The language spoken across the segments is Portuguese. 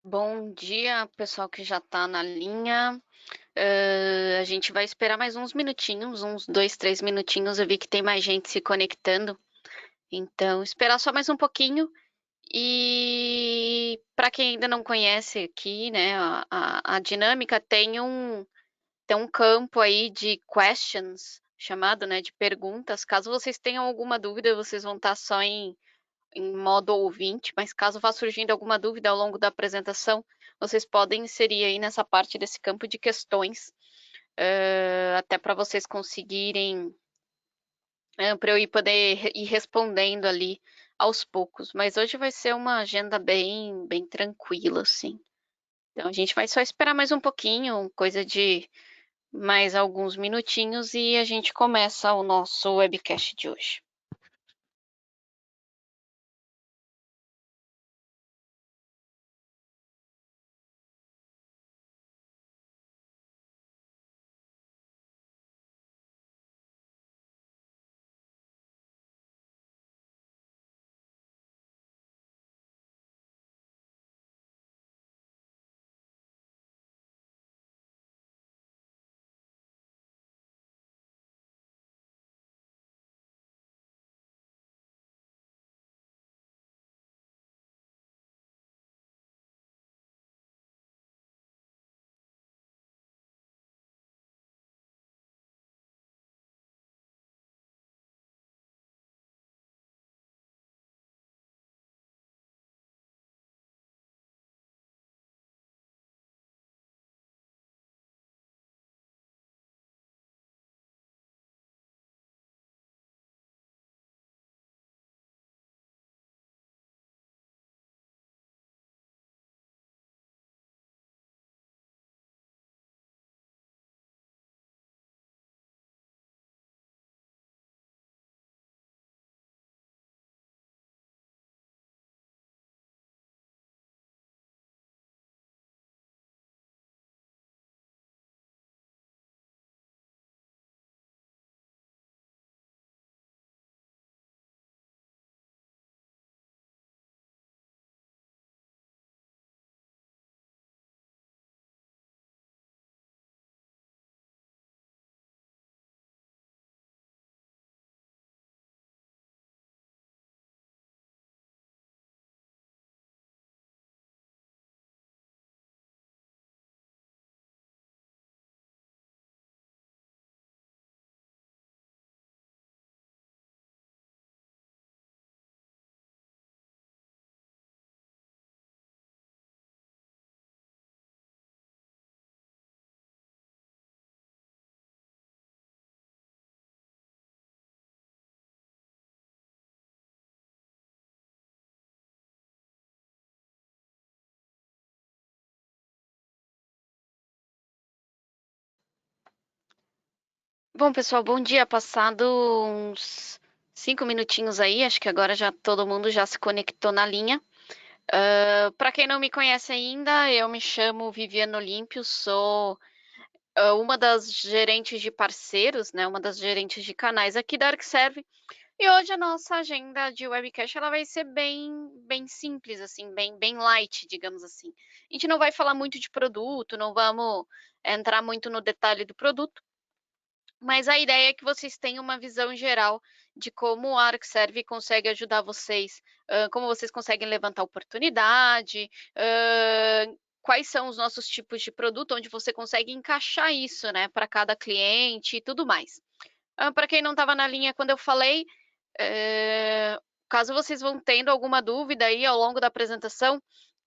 Bom dia, pessoal que já está na linha. A gente vai esperar mais uns minutinhos, uns 2, 3 minutinhos. Eu vi que tem mais gente se conectando, então esperar só mais um pouquinho. E para quem ainda não conhece aqui, né, a dinâmica tem um campo aí de questions, chamado, né, de perguntas. Caso vocês tenham alguma dúvida, vocês vão estar só em modo ouvinte, mas caso vá surgindo alguma dúvida ao longo da apresentação, vocês podem inserir aí nessa parte desse campo de questões, até para vocês conseguirem, para eu poder ir respondendo ali aos poucos. Mas hoje vai ser uma agenda bem tranquila, assim. Então a gente vai só esperar mais um pouquinho, coisa de mais alguns minutinhos, e a gente começa o nosso webcast de hoje. Bom, pessoal, bom dia. Passado uns 5 minutinhos aí, acho que agora já todo mundo já se conectou na linha. Para quem não me conhece ainda, eu me chamo Viviane Olímpio, sou uma das gerentes de parceiros, né, uma das gerentes de canais aqui da ArcServe. E hoje a nossa agenda de webcast ela vai ser bem simples, assim, bem light, digamos assim. A gente não vai falar muito de produto, não vamos entrar muito no detalhe do produto, mas a ideia é que vocês tenham uma visão geral de como o ArcServe consegue ajudar vocês, como vocês conseguem levantar oportunidade, quais são os nossos tipos de produto, onde você consegue encaixar isso, né, para cada cliente e tudo mais. Para quem não estava na linha quando eu falei, eh, caso vocês vão tendo alguma dúvida aí ao longo da apresentação,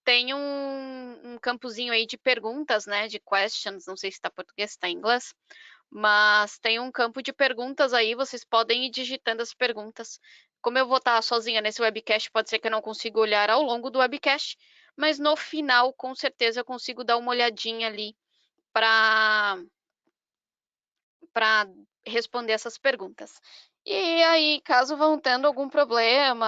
tem um campozinho aí de perguntas, né, de questions, não sei se está português, se está em inglês, mas tem um campo de perguntas aí, vocês podem ir digitando as perguntas. Como eu vou estar sozinha nesse webcast, pode ser que eu não consiga olhar ao longo do webcast, mas no final, com certeza, eu consigo dar uma olhadinha ali para responder essas perguntas. E aí, caso vão tendo algum problema,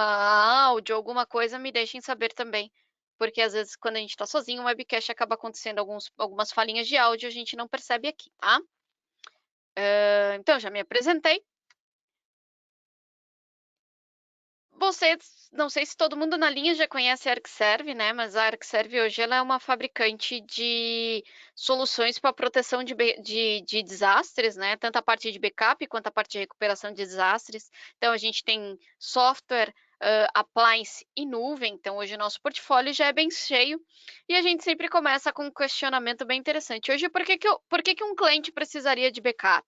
áudio, alguma coisa, me deixem saber também, porque às vezes quando a gente está sozinho, o webcast acaba acontecendo algumas falinhas de áudio, a gente não percebe aqui, tá? Então, já me apresentei. não sei se todo mundo na linha já conhece a Arcserve, né? Mas a Arcserve hoje ela é uma fabricante de soluções para proteção de desastres, né? Tanto a parte de backup quanto a parte de recuperação de desastres. Então a gente tem software, appliance e nuvem. Então hoje o nosso portfólio já é bem cheio e a gente sempre começa com um questionamento bem interessante. Hoje, por que que um cliente precisaria de backup?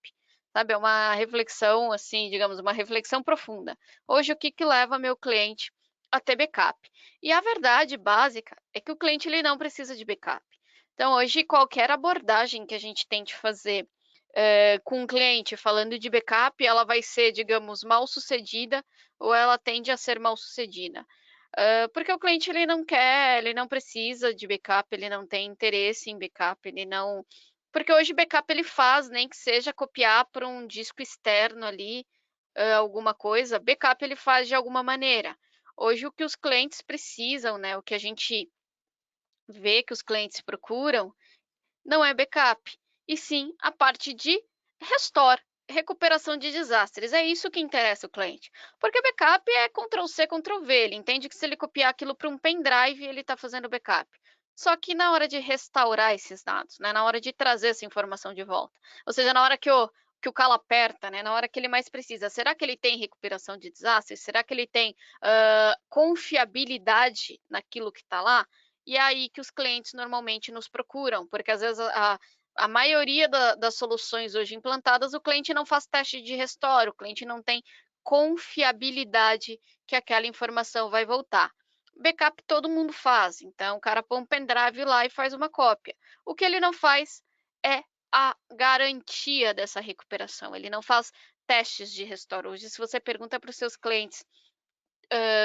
Sabe, é uma reflexão, assim, digamos, uma reflexão profunda. Hoje, o que que leva meu cliente a ter backup? E a verdade básica é que o cliente ele não precisa de backup. Então, hoje, qualquer abordagem que a gente tente fazer com um cliente falando de backup, ela vai ser, digamos, mal sucedida ou ela tende a ser mal sucedida. Porque o cliente ele não quer, ele não precisa de backup, ele não tem interesse em backup, ele não. Porque hoje backup ele faz, nem que seja copiar para um disco externo ali, alguma coisa, backup ele faz de alguma maneira. Hoje o que os clientes precisam, né, o que a gente vê que os clientes procuram, não é backup, e sim a parte de restore, recuperação de desastres. É isso que interessa o cliente. Porque backup é Ctrl+C, Ctrl+V. Ele entende que se ele copiar aquilo para um pendrive, ele está fazendo backup. Só que na hora de restaurar esses dados, né, na hora de trazer essa informação de volta, ou seja, na hora que o calo aperta, né, na hora que ele mais precisa, será que ele tem recuperação de desastres? Será que ele tem confiabilidade naquilo que está lá? E é aí que os clientes normalmente nos procuram, porque às vezes a maioria das soluções hoje implantadas, o cliente não faz teste de restore, o cliente não tem confiabilidade que aquela informação vai voltar. Backup todo mundo faz, então o cara põe um pendrive lá e faz uma cópia. O que ele não faz é a garantia dessa recuperação, ele não faz testes de restore. Hoje, se você pergunta para os seus clientes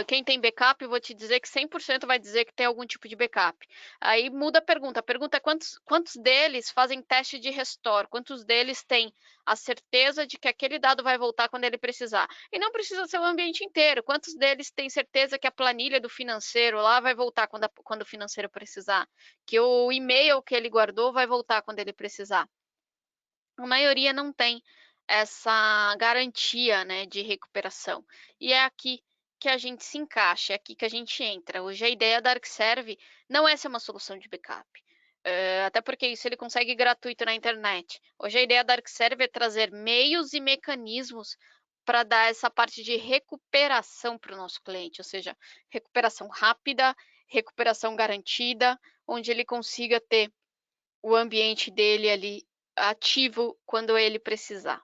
quem tem backup, eu vou te dizer que 100% vai dizer que tem algum tipo de backup. Aí muda a pergunta é quantos deles fazem teste de restore, quantos deles têm a certeza de que aquele dado vai voltar quando ele precisar. E não precisa ser o ambiente inteiro, quantos deles têm certeza que a planilha do financeiro lá vai voltar quando o financeiro precisar, que o e-mail que ele guardou vai voltar quando ele precisar. A maioria não tem essa garantia, né, de recuperação. E é aqui que a gente se encaixa, é aqui que a gente entra. Hoje a ideia da Arcserve não é ser uma solução de backup, até porque isso ele consegue gratuito na internet. Hoje a ideia da Arcserve é trazer meios e mecanismos para dar essa parte de recuperação para o nosso cliente, ou seja, recuperação rápida, recuperação garantida, onde ele consiga ter o ambiente dele ali ativo quando ele precisar,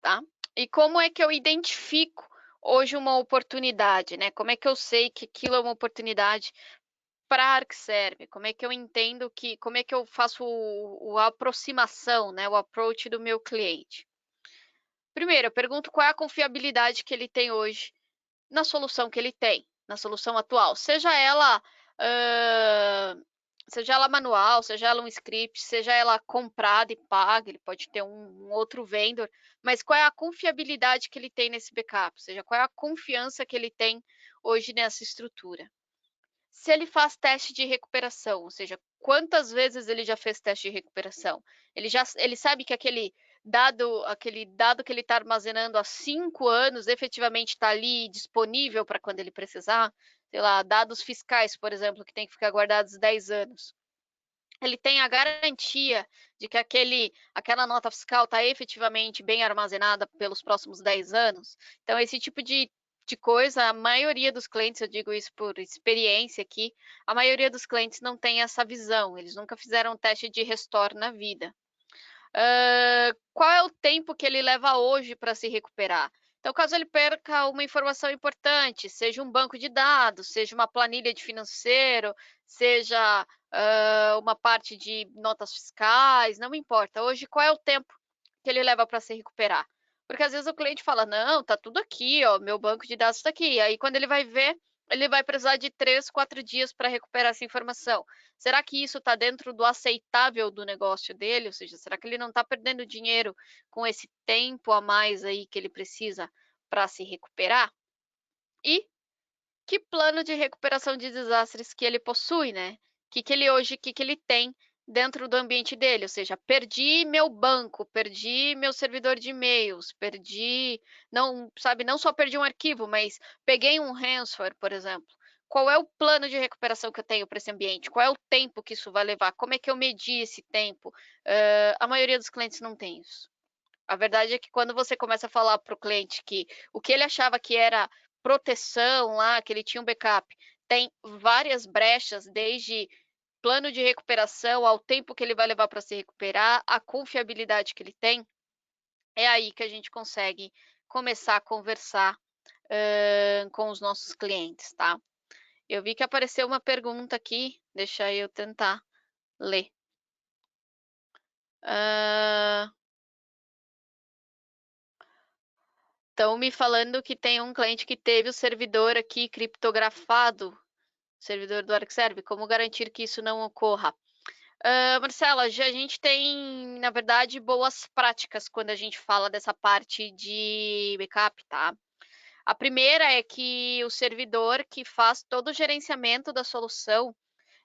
tá? E como é que eu identifico hoje uma oportunidade, né? Como é que eu sei que aquilo é uma oportunidade para a Arcserve? Como é que eu entendo como é que eu faço a aproximação, né? O approach do meu cliente? Primeiro, eu pergunto qual é a confiabilidade que ele tem hoje na solução que ele tem, na solução atual, seja ela manual, seja ela um script, seja ela comprada e paga, ele pode ter um outro vendor, mas qual é a confiabilidade que ele tem nesse backup, ou seja, qual é a confiança que ele tem hoje nessa estrutura. Se ele faz teste de recuperação, ou seja, quantas vezes ele já fez teste de recuperação? Ele sabe que aquele dado que ele está armazenando há 5 anos efetivamente está ali disponível para quando ele precisar? Sei lá, dados fiscais, por exemplo, que tem que ficar guardados 10 anos. Ele tem a garantia de que aquela nota fiscal está efetivamente bem armazenada pelos próximos 10 anos? Então, esse tipo de coisa, a maioria dos clientes, eu digo isso por experiência aqui, a maioria dos clientes não tem essa visão, eles nunca fizeram um teste de restore na vida. Qual é o tempo que ele leva hoje para se recuperar? Então, caso ele perca uma informação importante, seja um banco de dados, seja uma planilha de financeiro, seja uma parte de notas fiscais, não importa. Hoje, qual é o tempo que ele leva para se recuperar? Porque às vezes o cliente fala, não, tá tudo aqui, ó, meu banco de dados está aqui. Aí quando ele vai ver, ele vai precisar de 3, 4 dias para recuperar essa informação. Será que isso está dentro do aceitável do negócio dele? Ou seja, será que ele não está perdendo dinheiro com esse tempo a mais aí que ele precisa para se recuperar? E que plano de recuperação de desastres que ele possui, né? Que ele tem dentro do ambiente dele, ou seja, perdi meu banco, perdi meu servidor de e-mails, perdi, não, sabe, não só perdi um arquivo, mas peguei um ransomware, por exemplo. Qual é o plano de recuperação que eu tenho para esse ambiente? Qual é o tempo que isso vai levar? Como é que eu medi esse tempo? A maioria dos clientes não tem isso. A verdade é que quando você começa a falar para o cliente que o que ele achava que era proteção lá, que ele tinha um backup, tem várias brechas, desde plano de recuperação, ao tempo que ele vai levar para se recuperar, a confiabilidade que ele tem, é aí que a gente consegue começar a conversar com os nossos clientes, tá? Eu vi que apareceu uma pergunta aqui, deixa eu tentar ler. Estão me falando que tem um cliente que teve o servidor aqui criptografado, servidor do ArcServe, como garantir que isso não ocorra? Marcela, a gente tem, na verdade, boas práticas quando a gente fala dessa parte de backup, tá? A primeira é que o servidor que faz todo o gerenciamento da solução,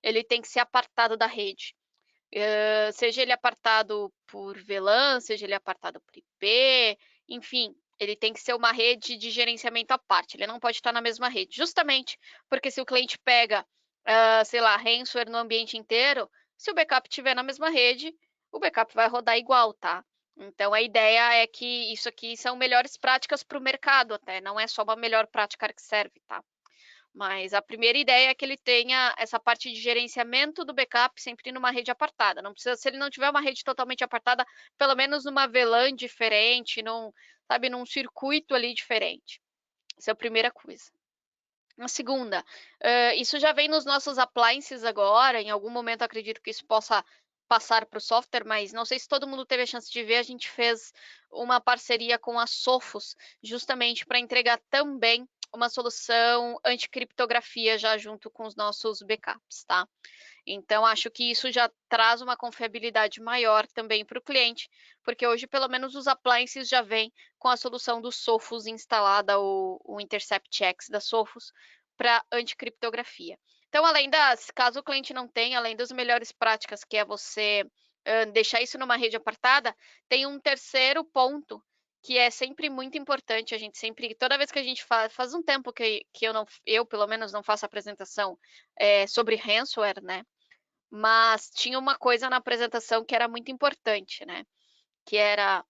ele tem que ser apartado da rede. Seja ele apartado por VLAN, seja ele apartado por IP, enfim, ele tem que ser uma rede de gerenciamento à parte, ele não pode estar na mesma rede, justamente porque se o cliente pega, sei lá, ransomware no ambiente inteiro, se o backup estiver na mesma rede, o backup vai rodar igual, tá? Então a ideia é que isso aqui são melhores práticas para o mercado até, não é só uma melhor prática que serve, tá? Mas a primeira ideia é que ele tenha essa parte de gerenciamento do backup sempre numa rede apartada. Não precisa, se ele não tiver uma rede totalmente apartada, pelo menos numa VLAN diferente, sabe, num circuito ali diferente. Essa é a primeira coisa. A segunda, isso já vem nos nossos appliances agora, em algum momento acredito que isso possa passar para o software, mas não sei se todo mundo teve a chance de ver, a gente fez uma parceria com a Sophos, justamente para entregar também uma solução anticriptografia já junto com os nossos backups, tá? Então, acho que isso já traz uma confiabilidade maior também para o cliente, porque hoje, pelo menos, os appliances já vêm com a solução do Sophos instalada, o Intercept X da Sophos, para anticriptografia. Então, além das, caso o cliente não tenha, além das melhores práticas, que é você deixar isso numa rede apartada, tem um terceiro ponto que é sempre muito importante. A gente sempre, toda vez que a gente faz um tempo que eu pelo menos não faço apresentação sobre ransomware, né? Mas tinha uma coisa na apresentação que era muito importante, né? Que era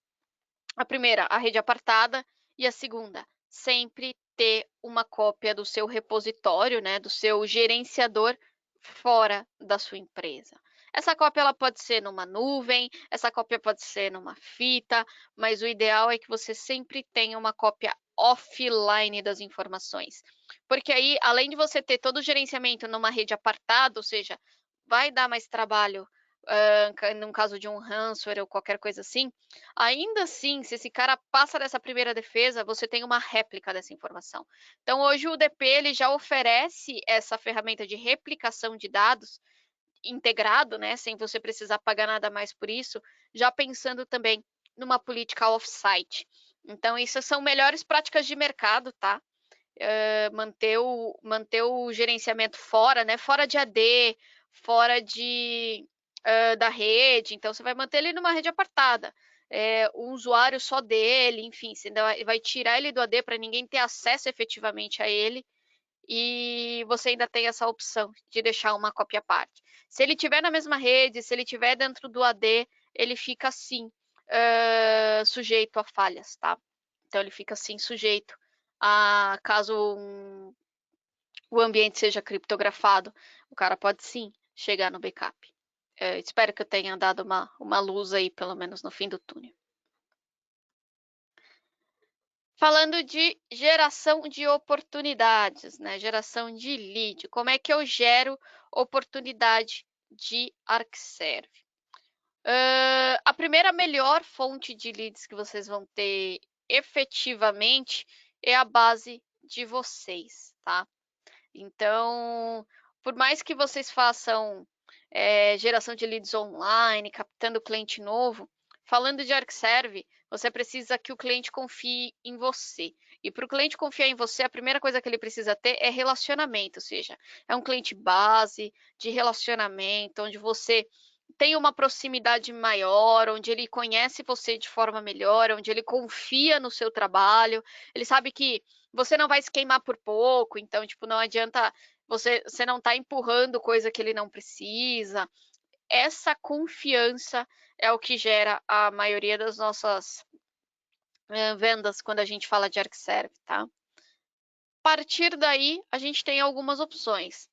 a primeira, a rede apartada, e a segunda, sempre ter uma cópia do seu repositório, né, do seu gerenciador fora da sua empresa. Essa cópia ela pode ser numa nuvem, essa cópia pode ser numa fita, mas o ideal é que você sempre tenha uma cópia offline das informações. Porque aí, além de você ter todo o gerenciamento numa rede apartada, ou seja, vai dar mais trabalho num caso de um ransomware ou qualquer coisa assim, ainda assim, se esse cara passa dessa primeira defesa, você tem uma réplica dessa informação. Então, hoje o DP ele já oferece essa ferramenta de replicação de dados integrado, né, sem você precisar pagar nada mais por isso, já pensando também numa política off-site. Então, isso são melhores práticas de mercado, tá? Manter o gerenciamento fora, né? Fora de AD, fora da rede. Então, você vai manter ele numa rede apartada. O usuário só dele, enfim, você vai tirar ele do AD para ninguém ter acesso efetivamente a ele. E você ainda tem essa opção de deixar uma cópia à parte. Se ele tiver na mesma rede, se ele tiver dentro do AD, ele fica assim, sujeito a falhas, tá? Então ele fica assim sujeito a caso o ambiente seja criptografado, o cara pode sim chegar no backup. Espero que eu tenha dado uma luz aí, pelo menos no fim do túnel. Falando de geração de oportunidades, né? Geração de lead. Como é que eu gero oportunidade de ArcServe? A primeira melhor fonte de leads que vocês vão ter efetivamente é a base de vocês, tá? Então, por mais que vocês façam geração de leads online, captando cliente novo, falando de ArcServe, você precisa que o cliente confie em você. E para o cliente confiar em você, a primeira coisa que ele precisa ter é relacionamento, ou seja, é um cliente base de relacionamento, onde você tem uma proximidade maior, onde ele conhece você de forma melhor, onde ele confia no seu trabalho, ele sabe que você não vai se queimar por pouco, então, tipo, não adianta você não tá empurrando coisa que ele não precisa. Essa confiança é o que gera a maioria das nossas vendas quando a gente fala de ArcServe, tá? A partir daí, a gente tem algumas opções,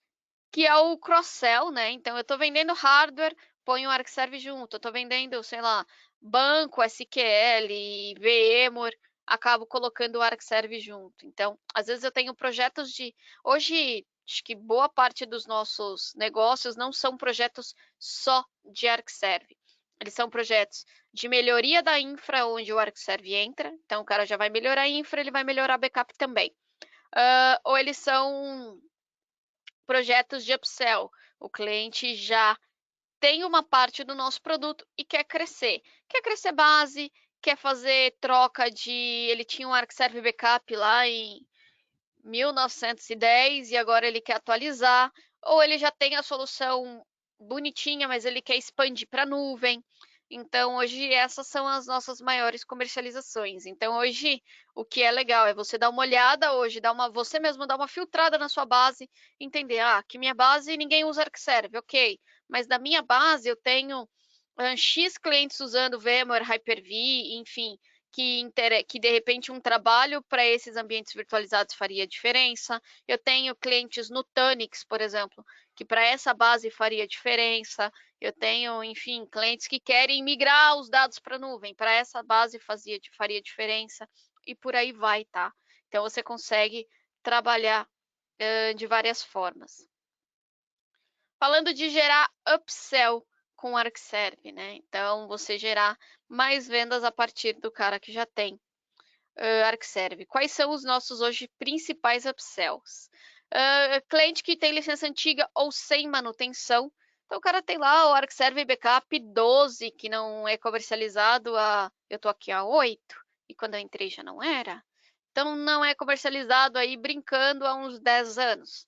que é o cross-sell, né? Então, eu estou vendendo hardware, ponho o ArcServe junto. Eu estou vendendo, sei lá, banco, SQL, VMware, acabo colocando o ArcServe junto. Então, às vezes eu tenho projetos de... Hoje, acho que boa parte dos nossos negócios não são projetos só de ArcServe. Eles são projetos de melhoria da infra, onde o ArcServe entra. Então, o cara já vai melhorar a infra, ele vai melhorar a backup também. Ou eles são projetos de upsell. O cliente já tem uma parte do nosso produto e quer crescer. Quer crescer base, quer fazer troca de... Ele tinha um ArcServe Backup lá em 1910 e agora ele quer atualizar. Ou ele já tem a solução bonitinha, mas ele quer expandir para a nuvem. Então, hoje, essas são as nossas maiores comercializações. Então, hoje, o que é legal é você dar uma olhada hoje, você mesmo dar uma filtrada na sua base, entender, que minha base ninguém usa ArcServe, ok, mas da minha base eu tenho X clientes usando VMware, Hyper-V, enfim, que de repente um trabalho para esses ambientes virtualizados faria diferença. Eu tenho clientes no Tanix, por exemplo, que para essa base faria diferença. Eu tenho, enfim, clientes que querem migrar os dados para a nuvem, para essa base faria diferença, e por aí vai, tá? Então você consegue trabalhar de várias formas. Falando de gerar upsell com ArcServe, né? Então, você gerar mais vendas a partir do cara que já tem ArcServe. Quais são os nossos hoje principais upsells? Cliente que tem licença antiga ou sem manutenção. Então, o cara tem lá o ArcServe Backup 12, que não é comercializado eu tô aqui há 8, e quando eu entrei já não era. Então, não é comercializado aí brincando há uns 10 anos.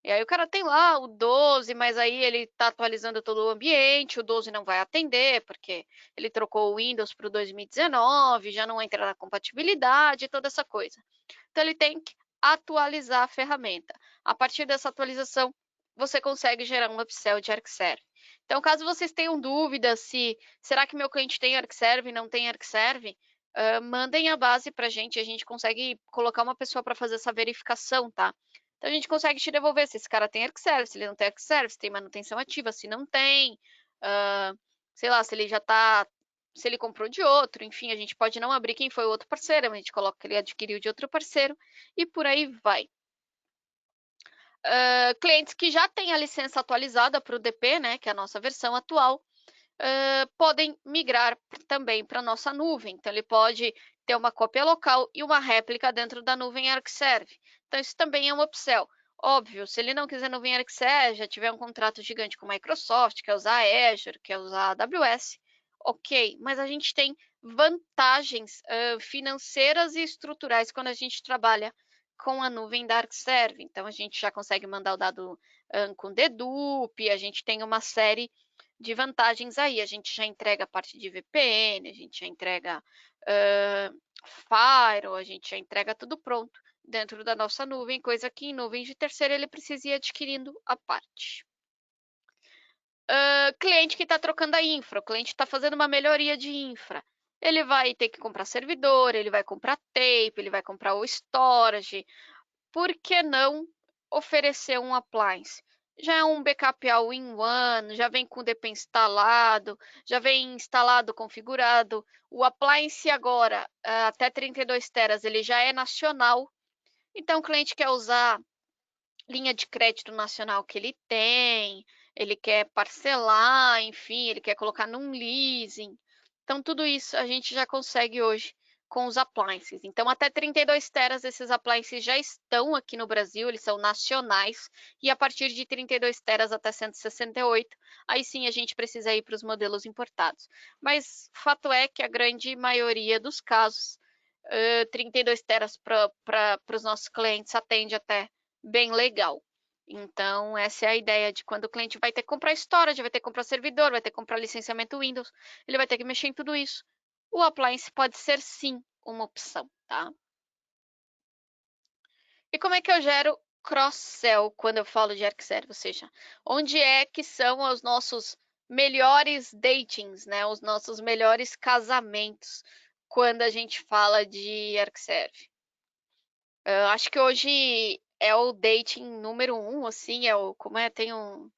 E aí o cara tem lá o 12, mas aí ele está atualizando todo o ambiente, o 12 não vai atender, porque ele trocou o Windows para o 2019, já não entra na compatibilidade, toda essa coisa. Então ele tem que atualizar a ferramenta. A partir dessa atualização, você consegue gerar um upsell de ArcServe. Então, caso vocês tenham dúvidas se será que meu cliente tem ArcServe, não tem ArcServe, mandem a base para a gente consegue colocar uma pessoa para fazer essa verificação, tá? Então a gente consegue te devolver se esse cara tem ArcServe, se ele não tem ArcServe, se tem manutenção ativa, se não tem, sei lá, se ele já tá, se ele comprou de outro, enfim, a gente pode não abrir quem foi o outro parceiro, mas a gente coloca que ele adquiriu de outro parceiro e por aí vai. Clientes que já têm a licença atualizada para o DP, né, que é a nossa versão atual, podem migrar também para a nossa nuvem. Então, ele pode ter uma cópia local e uma réplica dentro da nuvem ArcServe. Então, isso também é um upsell. Óbvio, se ele não quiser nuvem ArcServe, já tiver um contrato gigante com a Microsoft, quer usar Azure, quer usar AWS, ok. Mas a gente tem vantagens financeiras e estruturais quando a gente trabalha com a nuvem da ArcServe. Então, a gente já consegue mandar o dado com dedupe, a gente tem uma série de vantagens aí. A gente já entrega a parte de VPN, a gente já entrega Firewall, a gente já entrega tudo pronto dentro da nossa nuvem, coisa que em nuvens de terceiro ele precisa ir adquirindo a parte. Cliente que está trocando a infra, o cliente está fazendo uma melhoria de infra. Ele vai ter que comprar servidor, ele vai comprar tape, ele vai comprar o storage. Por que não oferecer um appliance? Já é um backup all-in-one, já vem com o DP instalado, já vem instalado, configurado. O appliance agora, até 32 teras, ele já é nacional. Então, o cliente quer usar linha de crédito nacional que ele tem, ele quer parcelar, enfim, ele quer colocar num leasing. Então, tudo isso a gente já consegue hoje com os appliances. Então, até 32 teras esses appliances já estão aqui no Brasil, eles são nacionais, e a partir de 32 teras até 168, aí sim a gente precisa ir para os modelos importados. Mas fato é que a grande maioria dos casos, 32 teras para os nossos clientes atende até bem legal. Então, essa é a ideia de quando o cliente vai ter que comprar storage, vai ter que comprar servidor, vai ter que comprar licenciamento Windows, ele vai ter que mexer em tudo isso. O appliance pode ser sim uma opção, tá? E como é que eu gero cross-sell quando eu falo de ArcServe? Ou seja, onde é que são os nossos melhores datings, né? Os nossos melhores casamentos quando a gente fala de ArcServe? Acho que hoje é o dating número um, assim, como é, tem um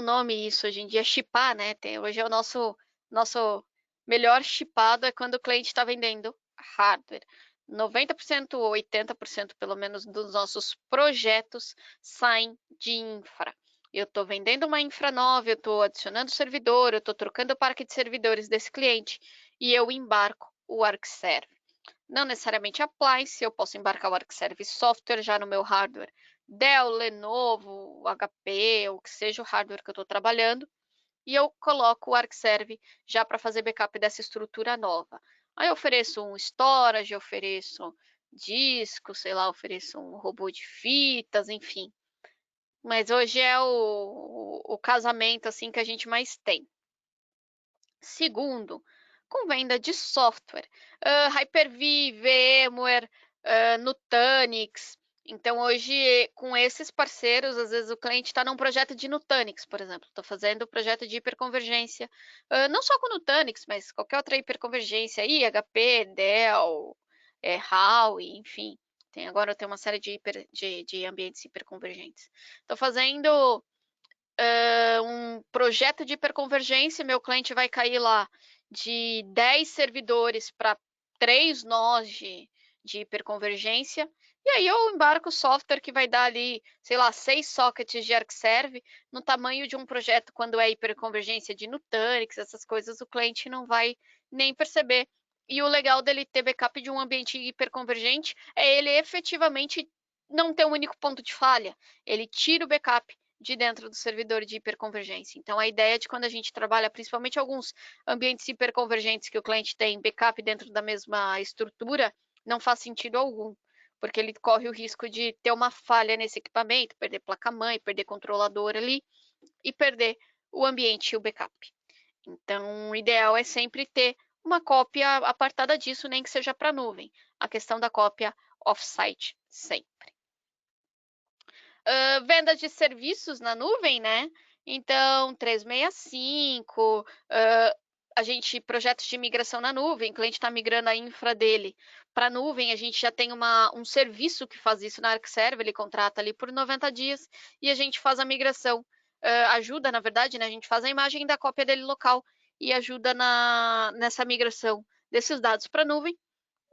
nome isso hoje em dia, shippar, né? Hoje é o nosso melhor shippado é quando o cliente está vendendo hardware. 90% ou 80% pelo menos dos nossos projetos saem de infra. Eu estou vendendo uma infra nova, eu estou adicionando servidor, eu estou trocando o parque de servidores desse cliente e eu embarco o ArcServe. Não necessariamente appliance, eu posso embarcar o ArcServe software já no meu hardware Dell, Lenovo, HP, ou que seja o hardware que eu estou trabalhando, e eu coloco o ArcServe já para fazer backup dessa estrutura nova. Aí eu ofereço um storage, eu ofereço disco, sei lá, ofereço um robô de fitas, enfim. Mas hoje é o casamento assim que a gente mais tem. Segundo, com venda de software, Hyper-V, VMware, Nutanix. Então, hoje, com esses parceiros, às vezes o cliente está num projeto de Nutanix, por exemplo. Estou fazendo projeto de hiperconvergência, não só com Nutanix, mas qualquer outra hiperconvergência aí, HP, Dell, Huawei, enfim. Agora eu tenho uma série de ambientes hiperconvergentes. Estou fazendo um projeto de hiperconvergência, meu cliente vai cair lá de 10 servidores para 3 nós de hiperconvergência, e aí eu embarco o software que vai dar ali, sei lá, 6 sockets de ArcServe no tamanho de um projeto quando é hiperconvergência de Nutanix, essas coisas o cliente não vai nem perceber. E o legal dele ter backup de um ambiente hiperconvergente é ele efetivamente não ter um único ponto de falha. Ele tira o backup de dentro do servidor de hiperconvergência. Então, a ideia de quando a gente trabalha, principalmente alguns ambientes hiperconvergentes que o cliente tem backup dentro da mesma estrutura, não faz sentido algum, porque ele corre o risco de ter uma falha nesse equipamento, perder placa-mãe, perder controlador ali e perder o ambiente e o backup. Então, o ideal é sempre ter uma cópia apartada disso, nem que seja para nuvem. A questão da cópia off-site, sempre. Venda de serviços na nuvem, né? Então, 365, a gente, projetos de migração na nuvem, o cliente está migrando a infra dele para a nuvem, a gente já tem um serviço que faz isso na ArcServe, ele contrata ali por 90 dias e a gente faz a migração. Ajuda, na verdade, né? A gente faz a imagem da cópia dele local e ajuda nessa migração desses dados para a nuvem.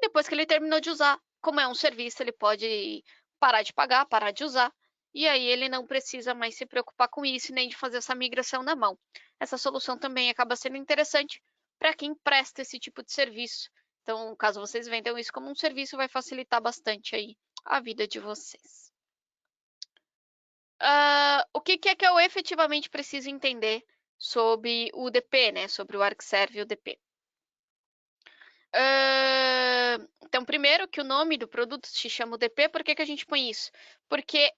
Depois que ele terminou de usar, como é um serviço, ele pode parar de pagar, parar de usar, e aí ele não precisa mais se preocupar com isso, nem de fazer essa migração na mão. Essa solução também acaba sendo interessante para quem presta esse tipo de serviço. Então, caso vocês vendam isso como um serviço, vai facilitar bastante aí a vida de vocês. O que é que eu efetivamente preciso entender sobre o DP, né? Sobre o ArcServe e o DP? Então, primeiro que o nome do produto se chama UDP, por que a gente põe isso? Porque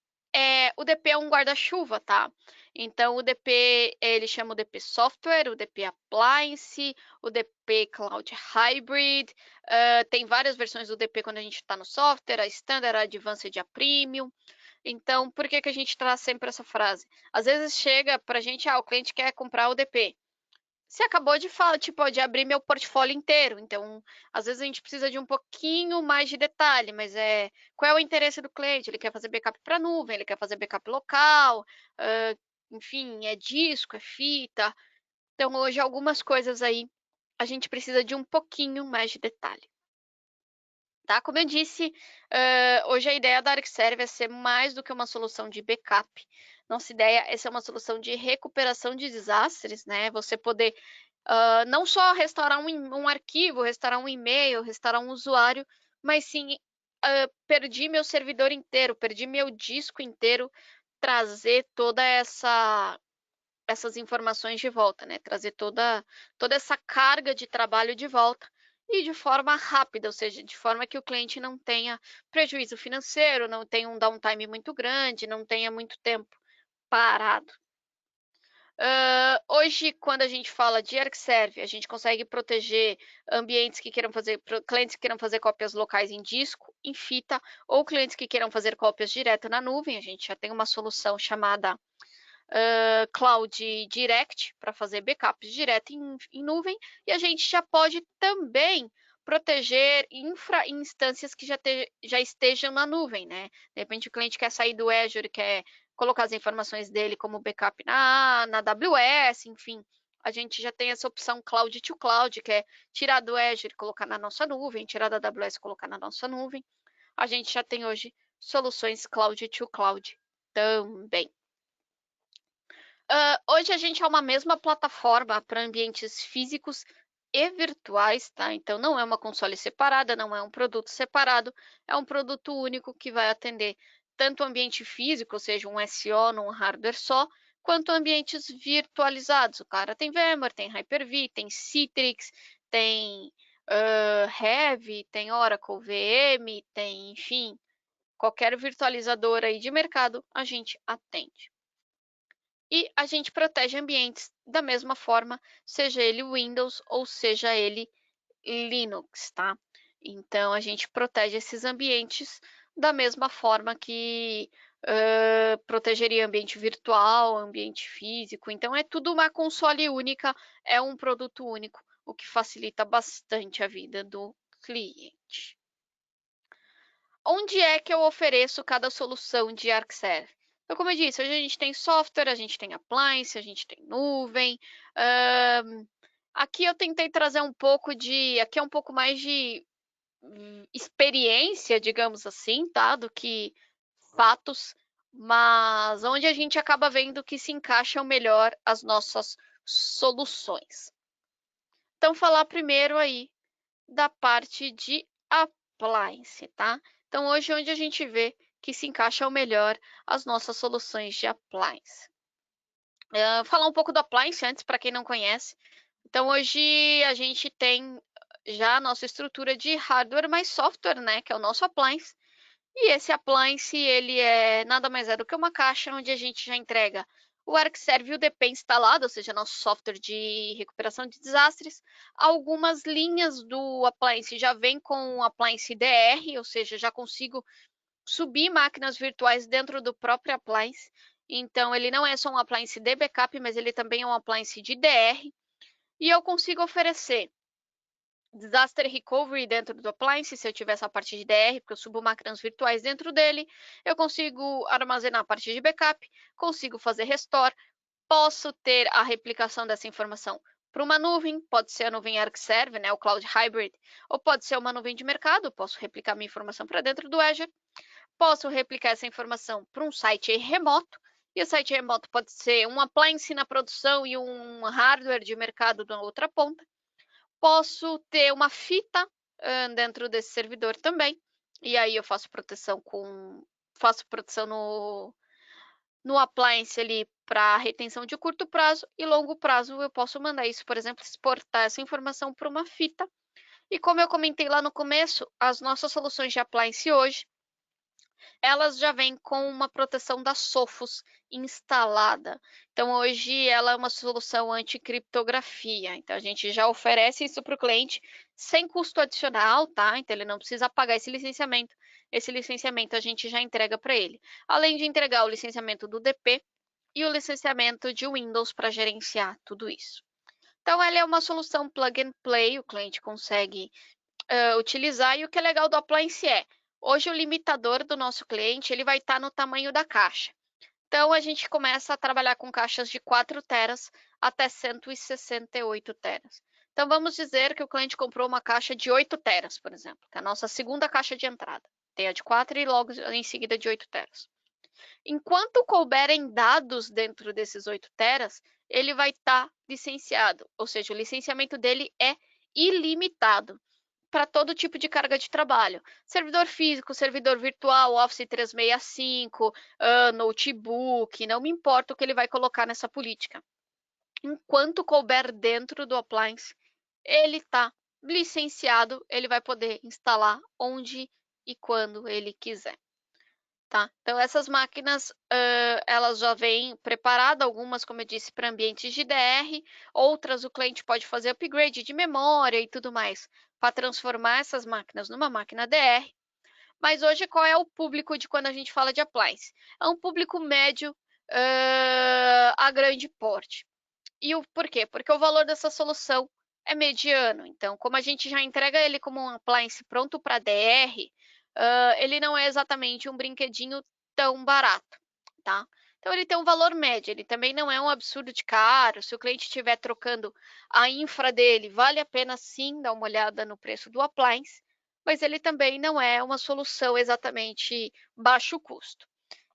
o DP é um guarda-chuva, tá? Então, o DP, ele chama o DP Software, o DP Appliance, o DP Cloud Hybrid, tem várias versões do DP quando a gente está no software, a Standard, a Advanced e a Premium. Então, por que a gente traz sempre essa frase? Às vezes chega para a gente, o cliente quer comprar o DP. Você acabou de falar, tipo, de abrir meu portfólio inteiro. Então, às vezes a gente precisa de um pouquinho mais de detalhe, mas qual é o interesse do cliente? Ele quer fazer backup para nuvem, ele quer fazer backup local, enfim, é disco, é fita. Então, hoje algumas coisas aí a gente precisa de um pouquinho mais de detalhe. Tá? Como eu disse, hoje a ideia da ArcServe é ser mais do que uma solução de backup. Nossa ideia é ser uma solução de recuperação de desastres, né? Você poder não só restaurar um arquivo, restaurar um e-mail, restaurar um usuário, mas sim perdi meu servidor inteiro, perdi meu disco inteiro, trazer toda essas informações de volta, né? Trazer toda essa carga de trabalho de volta e de forma rápida, ou seja, de forma que o cliente não tenha prejuízo financeiro, não tenha um downtime muito grande, não tenha muito tempo parado. Hoje, quando a gente fala de ArcServe, a gente consegue proteger ambientes que queiram fazer, clientes que queiram fazer cópias locais em disco, em fita, ou clientes que queiram fazer cópias direto na nuvem. A gente já tem uma solução chamada Cloud Direct para fazer backups direto em nuvem, e a gente já pode também proteger instâncias que já estejam na nuvem, né? De repente o cliente quer sair do Azure, quer colocar as informações dele como backup na AWS, enfim. A gente já tem essa opção Cloud to Cloud, que é tirar do Azure e colocar na nossa nuvem, tirar da AWS e colocar na nossa nuvem. A gente já tem hoje soluções Cloud to Cloud também. Hoje a gente é uma mesma plataforma para ambientes físicos e virtuais, tá? Então não é uma console separada, não é um produto separado, é um produto único que vai atender tanto o ambiente físico, ou seja, um SO num hardware só, quanto ambientes virtualizados. O cara tem VMware, tem Hyper-V, tem Citrix, tem Heavy, tem Oracle VM, tem, enfim, qualquer virtualizador aí de mercado, a gente atende. E a gente protege ambientes da mesma forma, seja ele Windows ou seja ele Linux, tá? Então a gente protege esses ambientes da mesma forma que protegeria ambiente virtual, ambiente físico. Então é tudo uma console única, é um produto único, o que facilita bastante a vida do cliente. Onde é que eu ofereço cada solução de ArcServe? Então, como eu disse, hoje a gente tem software, a gente tem appliance, a gente tem nuvem. Aqui eu tentei trazer um pouco de... Aqui é um pouco mais de experiência, digamos assim, tá? Do que fatos, mas onde a gente acaba vendo que se encaixam melhor as nossas soluções. Então, falar primeiro aí da parte de appliance, tá? Então, hoje onde a gente vê que se encaixam melhor as nossas soluções de appliance. Falar um pouco do appliance antes, para quem não conhece. Então, hoje a gente tem já a nossa estrutura de hardware mais software, né? Que é o nosso appliance. E esse appliance, ele é nada mais é do que uma caixa onde a gente já entrega o ArcServe e o DP instalado, ou seja, nosso software de recuperação de desastres. Algumas linhas do appliance já vem com o appliance DR, ou seja, já consigo subir máquinas virtuais dentro do próprio appliance. Então, ele não é só um appliance de backup, mas ele também é um appliance de DR. E eu consigo oferecer Disaster Recovery dentro do appliance, se eu tiver essa parte de DR, porque eu subo máquinas virtuais dentro dele, eu consigo armazenar a parte de backup, consigo fazer restore, posso ter a replicação dessa informação para uma nuvem, pode ser a nuvem ArcServe, né, o Cloud Hybrid, ou pode ser uma nuvem de mercado, posso replicar minha informação para dentro do Azure, posso replicar essa informação para um site remoto, e o site remoto pode ser um appliance na produção e um hardware de mercado na outra ponta. Posso ter uma fita dentro desse servidor também, e aí eu faço proteção no appliance ali para retenção de curto prazo e longo prazo. Eu posso mandar isso, por exemplo, exportar essa informação para uma fita. E como eu comentei lá no começo, as nossas soluções de appliance hoje, elas já vêm com uma proteção da Sophos instalada. Então, hoje ela é uma solução anti-criptografia. Então, a gente já oferece isso para o cliente sem custo adicional, tá? Então, ele não precisa pagar esse licenciamento. Esse licenciamento a gente já entrega para ele. Além de entregar o licenciamento do DP e o licenciamento de Windows para gerenciar tudo isso. Então, ela é uma solução plug and play, o cliente consegue utilizar. E o que é legal do appliance hoje o limitador do nosso cliente ele vai estar no tamanho da caixa. Então, a gente começa a trabalhar com caixas de 4 teras até 168 teras. Então, vamos dizer que o cliente comprou uma caixa de 8 teras, por exemplo, que é a nossa segunda caixa de entrada. Tem a de 4 e logo em seguida de 8 teras. Enquanto couberem dados dentro desses 8 teras, ele vai estar licenciado, ou seja, o licenciamento dele é ilimitado para todo tipo de carga de trabalho. Servidor físico, servidor virtual, Office 365, notebook, não me importa o que ele vai colocar nessa política. Enquanto couber dentro do appliance, ele está licenciado, ele vai poder instalar onde e quando ele quiser. Tá? Então, essas máquinas, elas já vêm preparadas, algumas, como eu disse, para ambientes de DR, outras o cliente pode fazer upgrade de memória e tudo mais, para transformar essas máquinas numa máquina DR. Mas hoje, qual é o público de quando a gente fala de appliance? É um público médio a grande porte. E o porquê? Porque o valor dessa solução é mediano. Então, como a gente já entrega ele como um appliance pronto para DR, ele não é exatamente um brinquedinho tão barato, tá? Então, ele tem um valor médio, ele também não é um absurdo de caro. Se o cliente estiver trocando a infra dele, vale a pena sim dar uma olhada no preço do appliance, mas ele também não é uma solução exatamente baixo custo.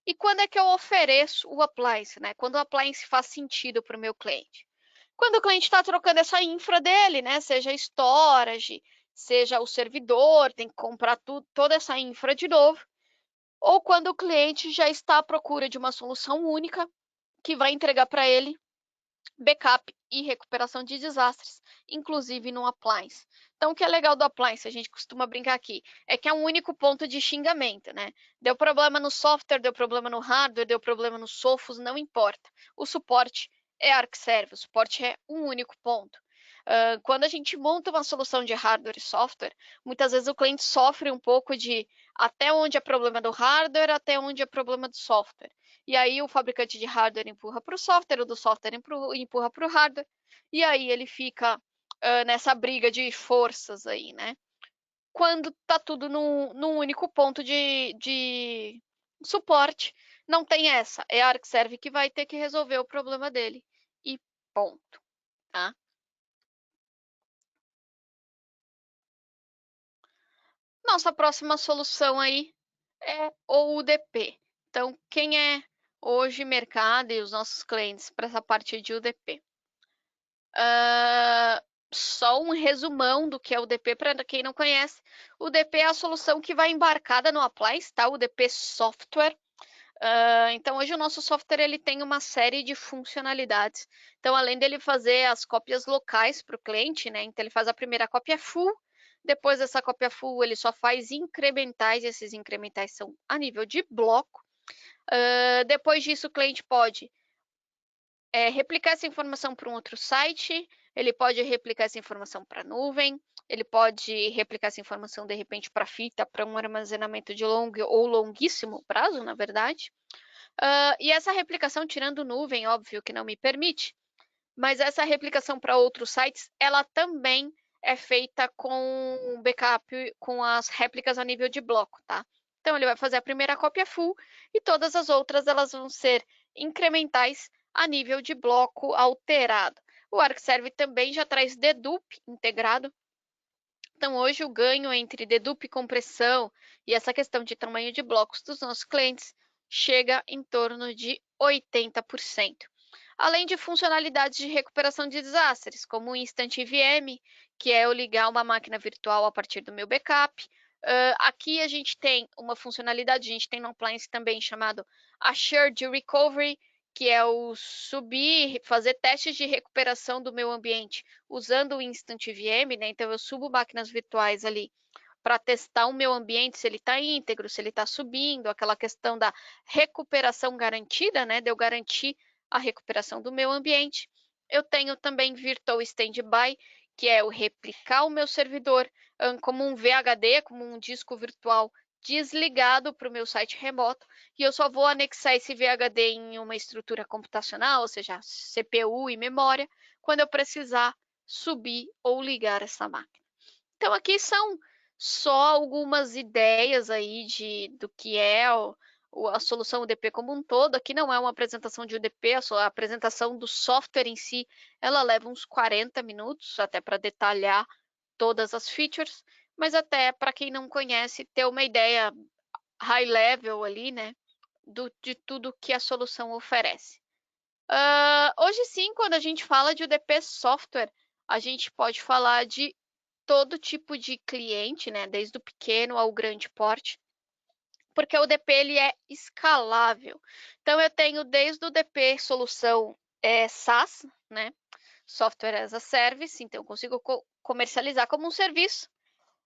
E quando é que eu ofereço o appliance, né? Quando o appliance faz sentido para o meu cliente? Quando o cliente está trocando essa infra dele, né? Seja storage, seja o servidor, tem que comprar toda essa infra de novo. Ou quando o cliente já está à procura de uma solução única que vai entregar para ele backup e recuperação de desastres, inclusive no appliance. Então, o que é legal do appliance, a gente costuma brincar aqui, é que é um único ponto de xingamento, né? Deu problema no software, deu problema no hardware, deu problema no Sophos, não importa. O suporte é ArcServe, o suporte é um único ponto. Quando a gente monta uma solução de hardware e software, muitas vezes o cliente sofre um pouco de até onde é problema do hardware, até onde é problema do software. E aí o fabricante de hardware empurra para o software, o do software empurra para o hardware, e aí ele fica nessa briga de forças aí, né? Quando tá tudo num único ponto de suporte, não tem essa. É a ArcServe que vai ter que resolver o problema dele. E ponto, tá? Nossa próxima solução aí é o UDP. Então, quem é hoje mercado e os nossos clientes para essa parte de UDP? Só um resumão do que é o DP para quem não conhece. O DP é a solução que vai embarcada no Appliance, tá? O DP Software. Então, hoje o nosso software ele tem uma série de funcionalidades. Então, além dele fazer as cópias locais para o cliente, né? Então, ele faz a primeira cópia full. Depois dessa cópia full, ele só faz incrementais. E esses incrementais são a nível de bloco. Depois disso, o cliente pode replicar essa informação para um outro site, ele pode replicar essa informação para a nuvem, ele pode replicar essa informação, de repente, para fita, para um armazenamento de longo ou longuíssimo prazo, na verdade. E essa replicação, tirando nuvem, óbvio que não me permite, mas essa replicação para outros sites, ela também é feita com backup, com as réplicas a nível de bloco, tá? Então, ele vai fazer a primeira cópia full e todas as outras elas vão ser incrementais a nível de bloco alterado. O ArcServe também já traz dedupe integrado. Então, hoje o ganho entre dedupe e compressão e essa questão de tamanho de blocos dos nossos clientes chega em torno de 80%. Além de funcionalidades de recuperação de desastres, como o Instant VM, que é eu ligar uma máquina virtual a partir do meu backup. Aqui a gente tem uma funcionalidade, a gente tem um appliance também chamado Assured Recovery, que é o subir, fazer testes de recuperação do meu ambiente usando o Instant VM, né? Então eu subo máquinas virtuais ali para testar o meu ambiente, se ele está íntegro, se ele está subindo, aquela questão da recuperação garantida, né? De eu garantir a recuperação do meu ambiente. Eu tenho também Virtual Standby, que é o replicar o meu servidor como um VHD, como um disco virtual desligado para o meu site remoto, e eu só vou anexar esse VHD em uma estrutura computacional, ou seja, CPU e memória, quando eu precisar subir ou ligar essa máquina. Então, aqui são só algumas ideias aí do que é a solução UDP como um todo. Aqui não é uma apresentação de UDP, a apresentação do software em si, ela leva uns 40 minutos até para detalhar todas as features, mas até para quem não conhece, ter uma ideia high level ali, né, de tudo que a solução oferece. Hoje sim, quando a gente fala de UDP software, a gente pode falar de todo tipo de cliente, né, desde o pequeno ao grande porte, porque o DP ele é escalável. Então eu tenho desde o DP solução SaaS, né, Software as a Service, então eu consigo comercializar como um serviço,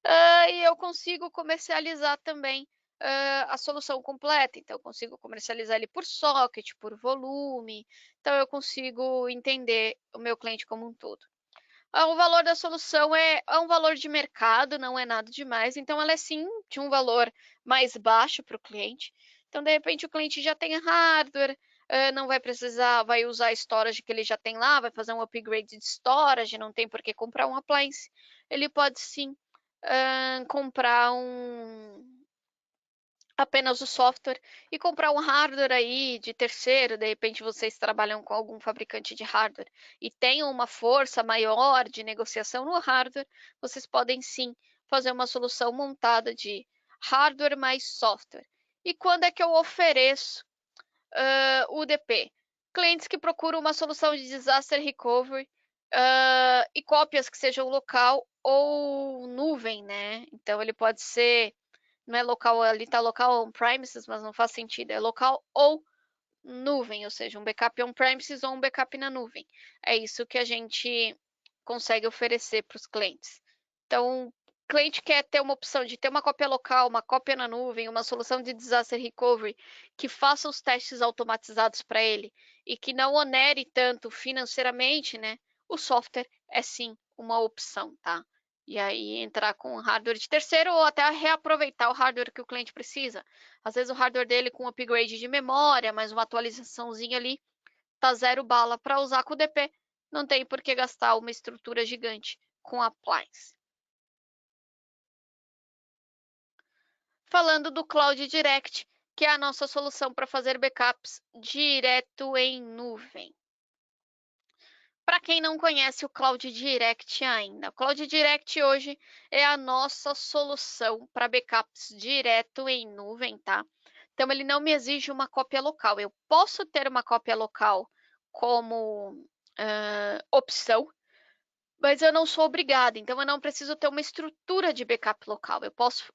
e eu consigo comercializar também a solução completa. Então, eu consigo comercializar ele por socket, por volume. Então, eu consigo entender o meu cliente como um todo. O valor da solução é um valor de mercado, não é nada demais. Então, ela é sim de um valor mais baixo para o cliente. Então, de repente, o cliente já tem hardware, não vai precisar, vai usar a storage que ele já tem lá, vai fazer um upgrade de storage, não tem por que comprar um appliance. Ele pode sim comprar apenas o software e comprar um hardware aí de terceiro. De repente vocês trabalham com algum fabricante de hardware e tenham uma força maior de negociação no hardware, vocês podem sim fazer uma solução montada de hardware mais software. E quando é que eu ofereço o UDP? Clientes que procuram uma solução de disaster recovery e cópias que sejam local ou nuvem, né? Então ele pode ser, não é local, ali está local on-premises, mas não faz sentido, é local ou nuvem, ou seja, um backup on-premises ou um backup na nuvem. É isso que a gente consegue oferecer para os clientes. Então, o cliente quer ter uma opção de ter uma cópia local, uma cópia na nuvem, uma solução de disaster recovery que faça os testes automatizados para ele e que não onere tanto financeiramente, né? O software é sim uma opção, tá? E aí entrar com hardware de terceiro ou até reaproveitar o hardware que o cliente precisa. Às vezes o hardware dele com upgrade de memória, mais uma atualizaçãozinha ali, tá zero bala para usar com o DP. Não tem por que gastar uma estrutura gigante com appliance. Falando do Cloud Direct, que é a nossa solução para fazer backups direto em nuvem. Para quem não conhece o Cloud Direct ainda, o Cloud Direct hoje é a nossa solução para backups direto em nuvem, tá? Então, ele não me exige uma cópia local. Eu posso ter uma cópia local como opção, mas eu não sou obrigada. Então, eu não preciso ter uma estrutura de backup local. Eu posso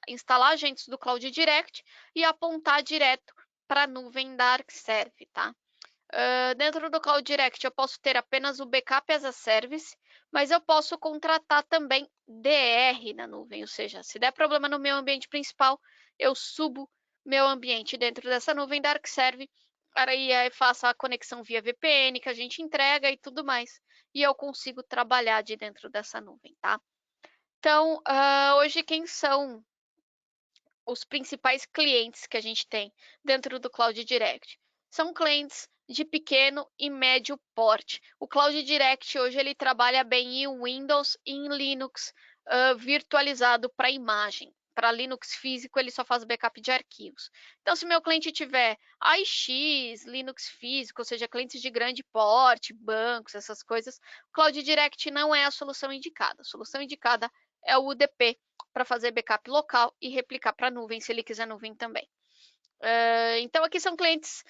instalar agentes do Cloud Direct e apontar direto para a nuvem da ArcServe, tá? Dentro do Cloud Direct, eu posso ter apenas o Backup as a Service, mas eu posso contratar também DR na nuvem, ou seja, se der problema no meu ambiente principal, eu subo meu ambiente dentro dessa nuvem da ArcServe, aí faço a conexão via VPN que a gente entrega e tudo mais, e eu consigo trabalhar de dentro dessa nuvem, tá? Então, hoje quem são os principais clientes que a gente tem dentro do Cloud Direct? São clientes de pequeno e médio porte. O Cloud Direct hoje ele trabalha bem em Windows e em Linux virtualizado para imagem. Para Linux físico, ele só faz backup de arquivos. Então, se meu cliente tiver AIX, Linux físico, ou seja, clientes de grande porte, bancos, essas coisas, o Cloud Direct não é a solução indicada. A solução indicada é o UDP, para fazer backup local e replicar para a nuvem, se ele quiser nuvem também. Então, aqui são clientes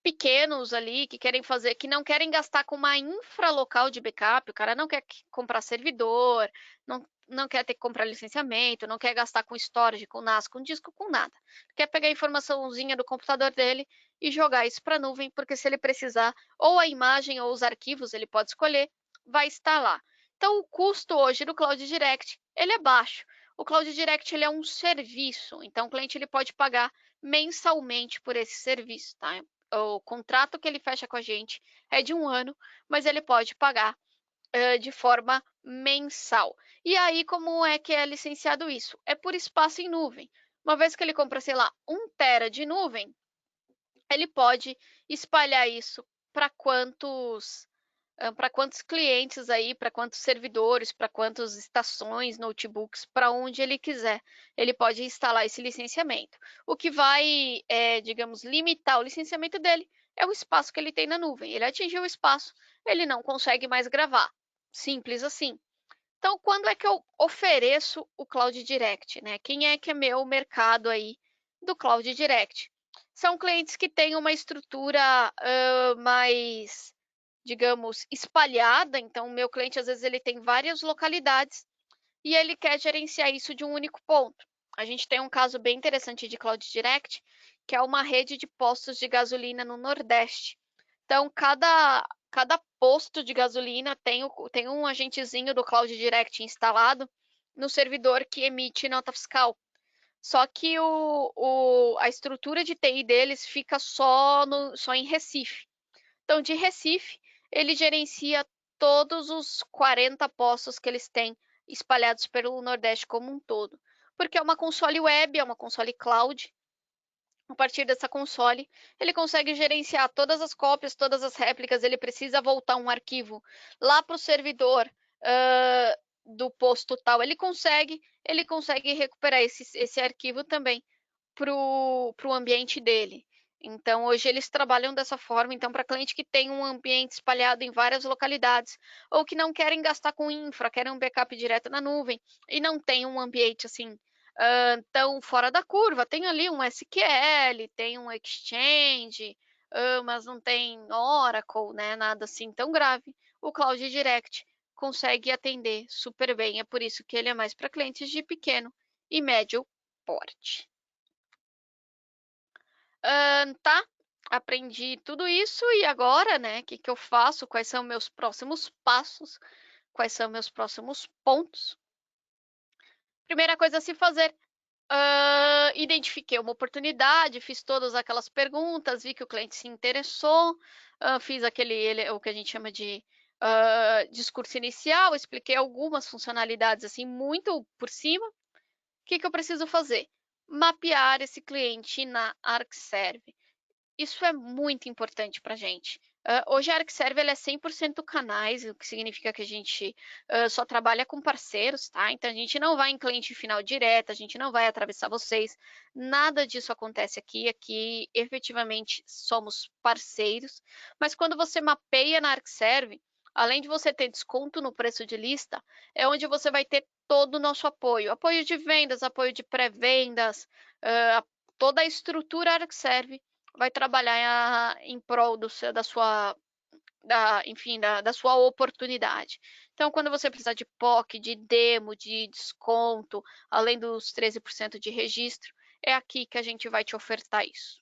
pequenos ali que querem fazer, que não querem gastar com uma infra local de backup, o cara não quer comprar servidor, não quer ter que comprar licenciamento, não quer gastar com storage, com NAS, com disco, com nada. Quer pegar a informaçãozinha do computador dele e jogar isso para a nuvem, porque se ele precisar, ou a imagem ou os arquivos, ele pode escolher, vai estar lá. Então, o custo hoje do Cloud Direct, ele é baixo. O Cloud Direct ele é um serviço, então o cliente ele pode pagar mensalmente por esse serviço, tá? O contrato que ele fecha com a gente é de 1 ano, mas ele pode pagar de forma mensal. E aí, como é que é licenciado isso? É por espaço em nuvem. Uma vez que ele compra, sei lá, 1 tera de nuvem, ele pode espalhar isso para quantos clientes aí, para quantos servidores, para quantas estações, notebooks, para onde ele quiser. Ele pode instalar esse licenciamento. O que vai, digamos, limitar o licenciamento dele é o espaço que ele tem na nuvem. Ele atingiu o espaço, ele não consegue mais gravar. Simples assim. Então, quando é que eu ofereço o Cloud Direct, né? Quem é que é meu mercado aí do Cloud Direct? São clientes que têm uma estrutura mais, digamos, espalhada. Então, o meu cliente, às vezes, ele tem várias localidades e ele quer gerenciar isso de um único ponto. A gente tem um caso bem interessante de Cloud Direct, que é uma rede de postos de gasolina no Nordeste. Então, cada posto de gasolina tem um agentezinho do Cloud Direct instalado no servidor que emite nota fiscal. Só que a estrutura de TI deles fica só em Recife. Então, de Recife, ele gerencia todos os 40 postos que eles têm espalhados pelo Nordeste como um todo. Porque é uma console web, é uma console cloud. A partir dessa console, ele consegue gerenciar todas as cópias, todas as réplicas. Ele precisa voltar um arquivo lá para o servidor do posto tal. Ele consegue recuperar esse arquivo também para o ambiente dele. Então, hoje eles trabalham dessa forma. Então, para cliente que tem um ambiente espalhado em várias localidades, ou que não querem gastar com infra, querem um backup direto na nuvem, e não tem um ambiente assim tão fora da curva, tem ali um SQL, tem um Exchange, mas não tem Oracle, né? Nada assim tão grave. O Cloud Direct consegue atender super bem. É por isso que ele é mais para clientes de pequeno e médio porte. Tá, aprendi tudo isso e agora, né, o que eu faço? Quais são meus próximos passos? Quais são meus próximos pontos? Primeira coisa a se fazer, identifiquei uma oportunidade, fiz todas aquelas perguntas, vi que o cliente se interessou, fiz o que a gente chama de discurso inicial, expliquei algumas funcionalidades assim muito por cima. O que eu preciso fazer? Mapear esse cliente na ArcServe. Isso é muito importante para a gente. Hoje a ArcServe é 100% canais, o que significa que a gente só trabalha com parceiros, tá? Então a gente não vai em cliente final direto, a gente não vai atravessar vocês, nada disso acontece aqui. Aqui efetivamente somos parceiros, mas quando você mapeia na ArcServe, além de você ter desconto no preço de lista, é onde você vai ter todo o nosso apoio, apoio de vendas, apoio de pré-vendas, toda a estrutura ArcServe vai trabalhar em prol da sua oportunidade. Então, quando você precisar de POC, de demo, de desconto, além dos 13% de registro, é aqui que a gente vai te ofertar isso.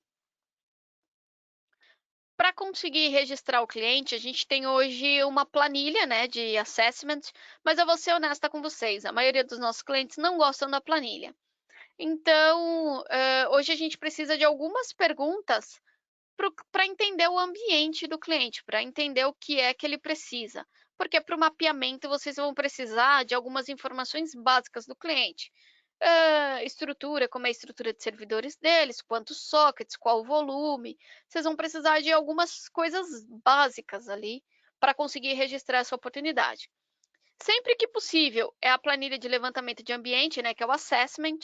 Para conseguir registrar o cliente, a gente tem hoje uma planilha, né, de assessment, mas eu vou ser honesta com vocês, a maioria dos nossos clientes não gostam da planilha. Então, hoje a gente precisa de algumas perguntas para entender o ambiente do cliente, para entender o que é que ele precisa. Porque para o mapeamento vocês vão precisar de algumas informações básicas do cliente. Estrutura, como é a estrutura de servidores deles, quantos sockets, qual o volume. Vocês vão precisar de algumas coisas básicas ali para conseguir registrar essa oportunidade. Sempre que possível, é a planilha de levantamento de ambiente, né, que é o assessment.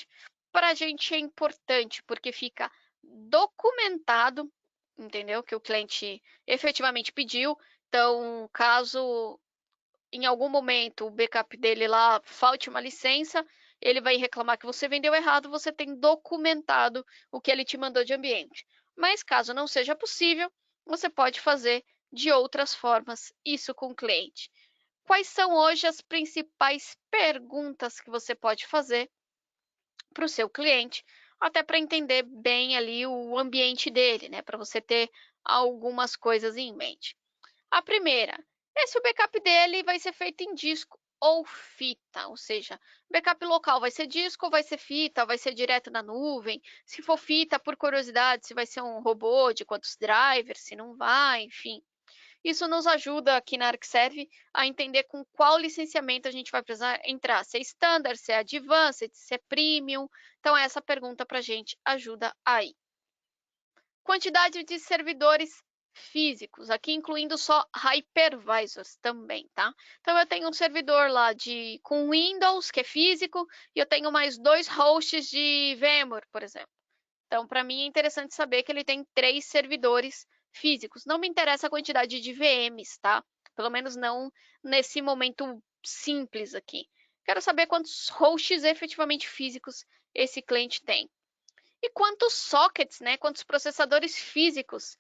Para a gente é importante, porque fica documentado, entendeu? Que o cliente efetivamente pediu. Então, caso em algum momento o backup dele lá falte uma licença, ele vai reclamar que você vendeu errado, você tem documentado o que ele te mandou de ambiente. Mas caso não seja possível, você pode fazer de outras formas isso com o cliente. Quais são hoje as principais perguntas que você pode fazer para o seu cliente, até para entender bem ali o ambiente dele, né? Para você ter algumas coisas em mente. A primeira é se o backup dele vai ser feito em disco ou fita, ou seja, backup local vai ser disco ou vai ser fita, vai ser direto na nuvem. Se for fita, por curiosidade, se vai ser um robô, de quantos drivers, se não vai, enfim. Isso nos ajuda aqui na ArcServe a entender com qual licenciamento a gente vai precisar entrar, se é standard, se é advanced, se é premium. Então, essa pergunta para a gente ajuda aí. Quantidade de servidores físicos, aqui incluindo só hypervisors também, tá? Então, eu tenho um servidor lá com Windows, que é físico, e eu tenho mais 2 hosts de VMware, por exemplo. Então, para mim é interessante saber que ele tem 3 servidores físicos. Não me interessa a quantidade de VMs, tá? Pelo menos não nesse momento simples aqui. Quero saber quantos hosts efetivamente físicos esse cliente tem. E quantos sockets, né? Quantos processadores físicos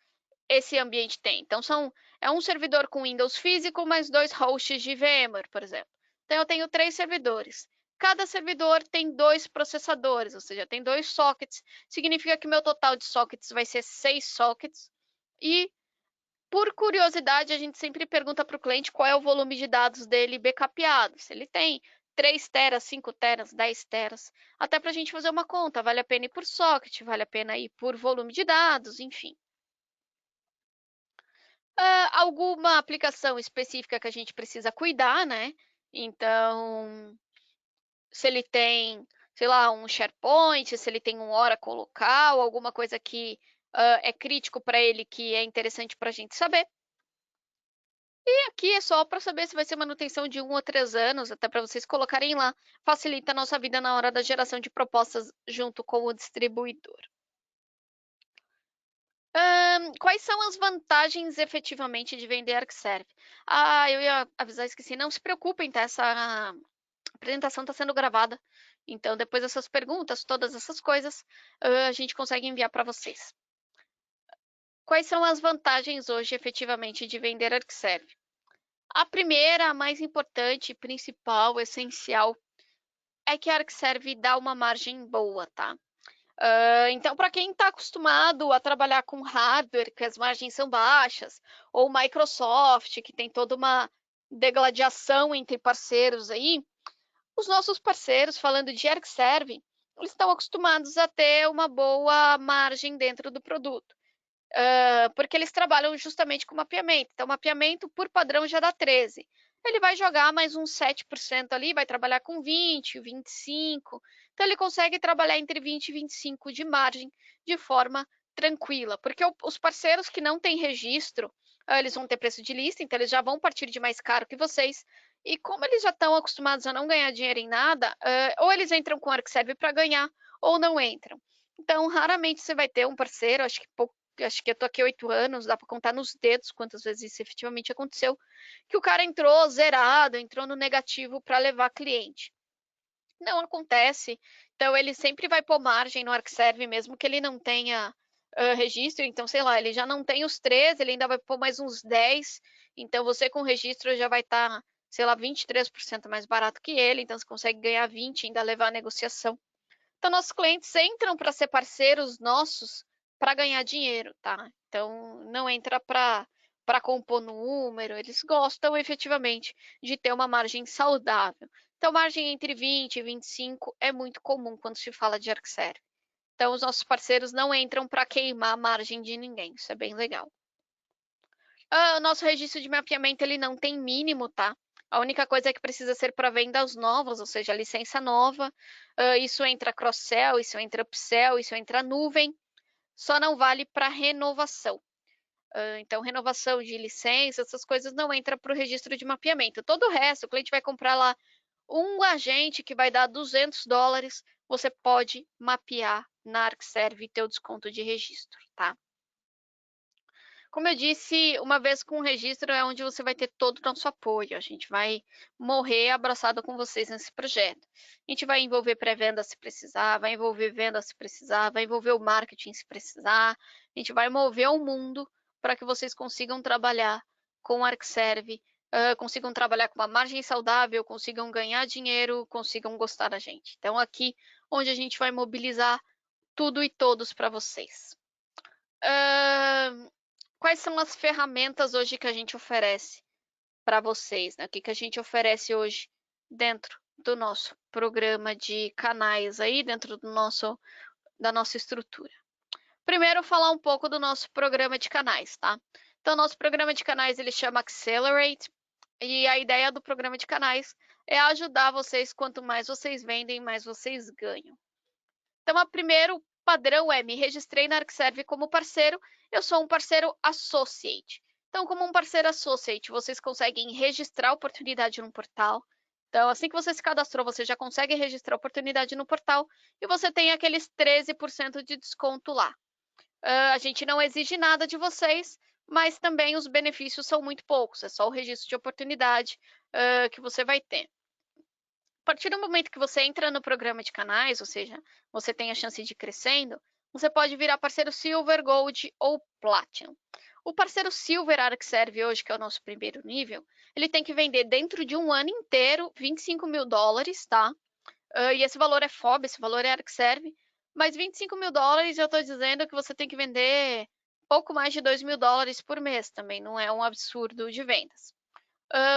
esse ambiente tem. Então, é um servidor com Windows físico mais 2 hosts de VMware, por exemplo. Então, eu tenho 3 servidores. Cada servidor tem 2 processadores, ou seja, tem 2 sockets. Significa que meu total de sockets vai ser 6 sockets. E Por curiosidade, a gente sempre pergunta para o cliente qual é o volume de dados dele backupeado. Se ele tem 3 teras, 5 teras, 10 teras, até para a gente fazer uma conta. Vale a pena ir por socket, vale a pena ir por volume de dados, enfim. Alguma aplicação específica que a gente precisa cuidar, né? Então, se ele tem, sei lá, um SharePoint, se ele tem um Oracle local, alguma coisa que é crítico para ele, que é interessante para a gente saber. E aqui é só para saber se vai ser manutenção de 1 ou 3 anos, até para vocês colocarem lá. Facilita a nossa vida na hora da geração de propostas junto com o distribuidor. Quais são as vantagens efetivamente de vender ArcServe? Eu ia avisar, esqueci. Não se preocupem, tá? Essa apresentação está sendo gravada. Então, depois dessas perguntas, todas essas coisas, a gente consegue enviar para vocês. Quais são as vantagens hoje efetivamente de vender ArcServe? A primeira, a mais importante, principal, essencial, é que a ArcServe dá uma margem boa, tá? Então, para quem está acostumado a trabalhar com hardware, que as margens são baixas, ou Microsoft, que tem toda uma degladiação entre parceiros aí, os nossos parceiros, falando de ArcServe, eles estão acostumados a ter uma boa margem dentro do produto. Porque eles trabalham justamente com mapeamento. Então, mapeamento por padrão já dá 13%. Ele vai jogar mais uns 7% ali, vai trabalhar com 20%, 25%. Então, ele consegue trabalhar entre 20% e 25% de margem de forma tranquila. Porque os parceiros que não têm registro, eles vão ter preço de lista, então eles já vão partir de mais caro que vocês. E como eles já estão acostumados a não ganhar dinheiro em nada, ou eles entram com o ArcServe para ganhar, ou não entram. Então, raramente você vai ter um parceiro, acho que eu tô aqui 8 anos, dá para contar nos dedos quantas vezes isso efetivamente aconteceu, que o cara entrou zerado, entrou no negativo para levar cliente. Não acontece. Então, ele sempre vai pôr margem no ArcServe, mesmo que ele não tenha registro. Então, sei lá, ele já não tem os 13, ele ainda vai pôr mais uns 10. Então, você com registro já vai estar, sei lá, 23% mais barato que ele. Então, você consegue ganhar 20 e ainda levar a negociação. Então, nossos clientes entram para ser parceiros nossos para ganhar dinheiro, tá? Então, não entra para compor número, eles gostam efetivamente de ter uma margem saudável. Então, margem entre 20 e 25 é muito comum quando se fala de ArcServe. Então, os nossos parceiros não entram para queimar a margem de ninguém, isso é bem legal. O nosso registro de mapeamento ele não tem mínimo, tá? A única coisa é que precisa ser para vendas novas, ou seja, licença nova. Isso entra cross-sell, isso entra upsell, isso entra nuvem. Só não vale para renovação. Então, renovação de licença, essas coisas não entra para o registro de mapeamento. Todo o resto, o cliente vai comprar lá um agente que vai dar $200, você pode mapear na ArcServe e ter o desconto de registro, tá? Como eu disse, uma vez com o registro é onde você vai ter todo o nosso apoio. A gente vai morrer abraçado com vocês nesse projeto. A gente vai envolver pré-venda se precisar, vai envolver venda se precisar, vai envolver o marketing se precisar. A gente vai mover o mundo para que vocês consigam trabalhar com o ArcServe, consigam trabalhar com uma margem saudável, consigam ganhar dinheiro, consigam gostar da gente. Então, aqui onde a gente vai mobilizar tudo e todos para vocês. Quais são as ferramentas hoje que a gente oferece para vocês, né? O que a gente oferece hoje dentro do nosso programa de canais aí, dentro da nossa estrutura. Primeiro, falar um pouco do nosso programa de canais, tá? Então, nosso programa de canais, ele chama Accelerate, e a ideia do programa de canais é ajudar vocês, quanto mais vocês vendem, mais vocês ganham. Então, o primeiro padrão é: me registrei na ArcServe como parceiro, eu sou um parceiro associate. Então, como um parceiro associate, vocês conseguem registrar a oportunidade no portal. Então, assim que você se cadastrou, você já consegue registrar a oportunidade no portal e você tem aqueles 13% de desconto lá. A gente não exige nada de vocês, mas também os benefícios são muito poucos, é só o registro de oportunidade que você vai ter. A partir do momento que você entra no programa de canais, ou seja, você tem a chance de ir crescendo, você pode virar parceiro Silver, Gold ou Platinum. O parceiro Silver ArcServe hoje, que é o nosso primeiro nível, ele tem que vender dentro de um ano inteiro $25 mil, tá? E esse valor é FOB, esse valor é ArcServe, mas $25 mil eu estou dizendo que você tem que vender pouco mais de $2.000 por mês, também não é um absurdo de vendas.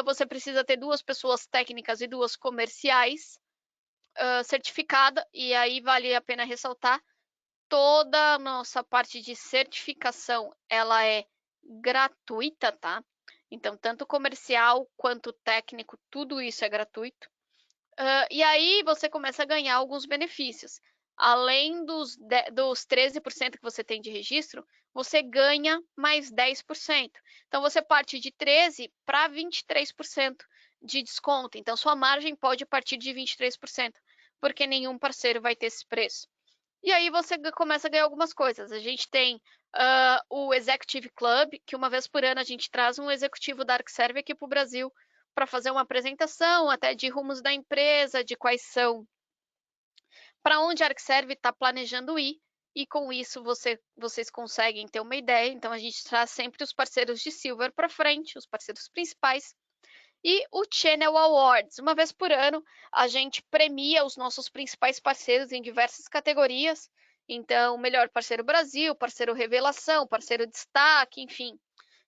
Você precisa ter 2 pessoas técnicas e 2 comerciais certificada, e aí vale a pena ressaltar, toda a nossa parte de certificação, ela é gratuita, tá? Então, tanto comercial quanto técnico, tudo isso é gratuito. E aí você começa a ganhar alguns benefícios. Além dos 13% que você tem de registro, você ganha mais 10%. Então, você parte de 13% para 23% de desconto. Então, sua margem pode partir de 23%, porque nenhum parceiro vai ter esse preço. E aí você começa a ganhar algumas coisas. A gente tem o Executive Club, que uma vez por ano a gente traz um executivo da ArcServe aqui para o Brasil para fazer uma apresentação até de rumos da empresa, de quais são, para onde a ArcServe está planejando ir, e com isso vocês conseguem ter uma ideia. Então a gente traz sempre os parceiros de Silver para frente, os parceiros principais, e o Channel Awards. Uma vez por ano, a gente premia os nossos principais parceiros em diversas categorias. Então, melhor parceiro Brasil, parceiro revelação, parceiro destaque, enfim.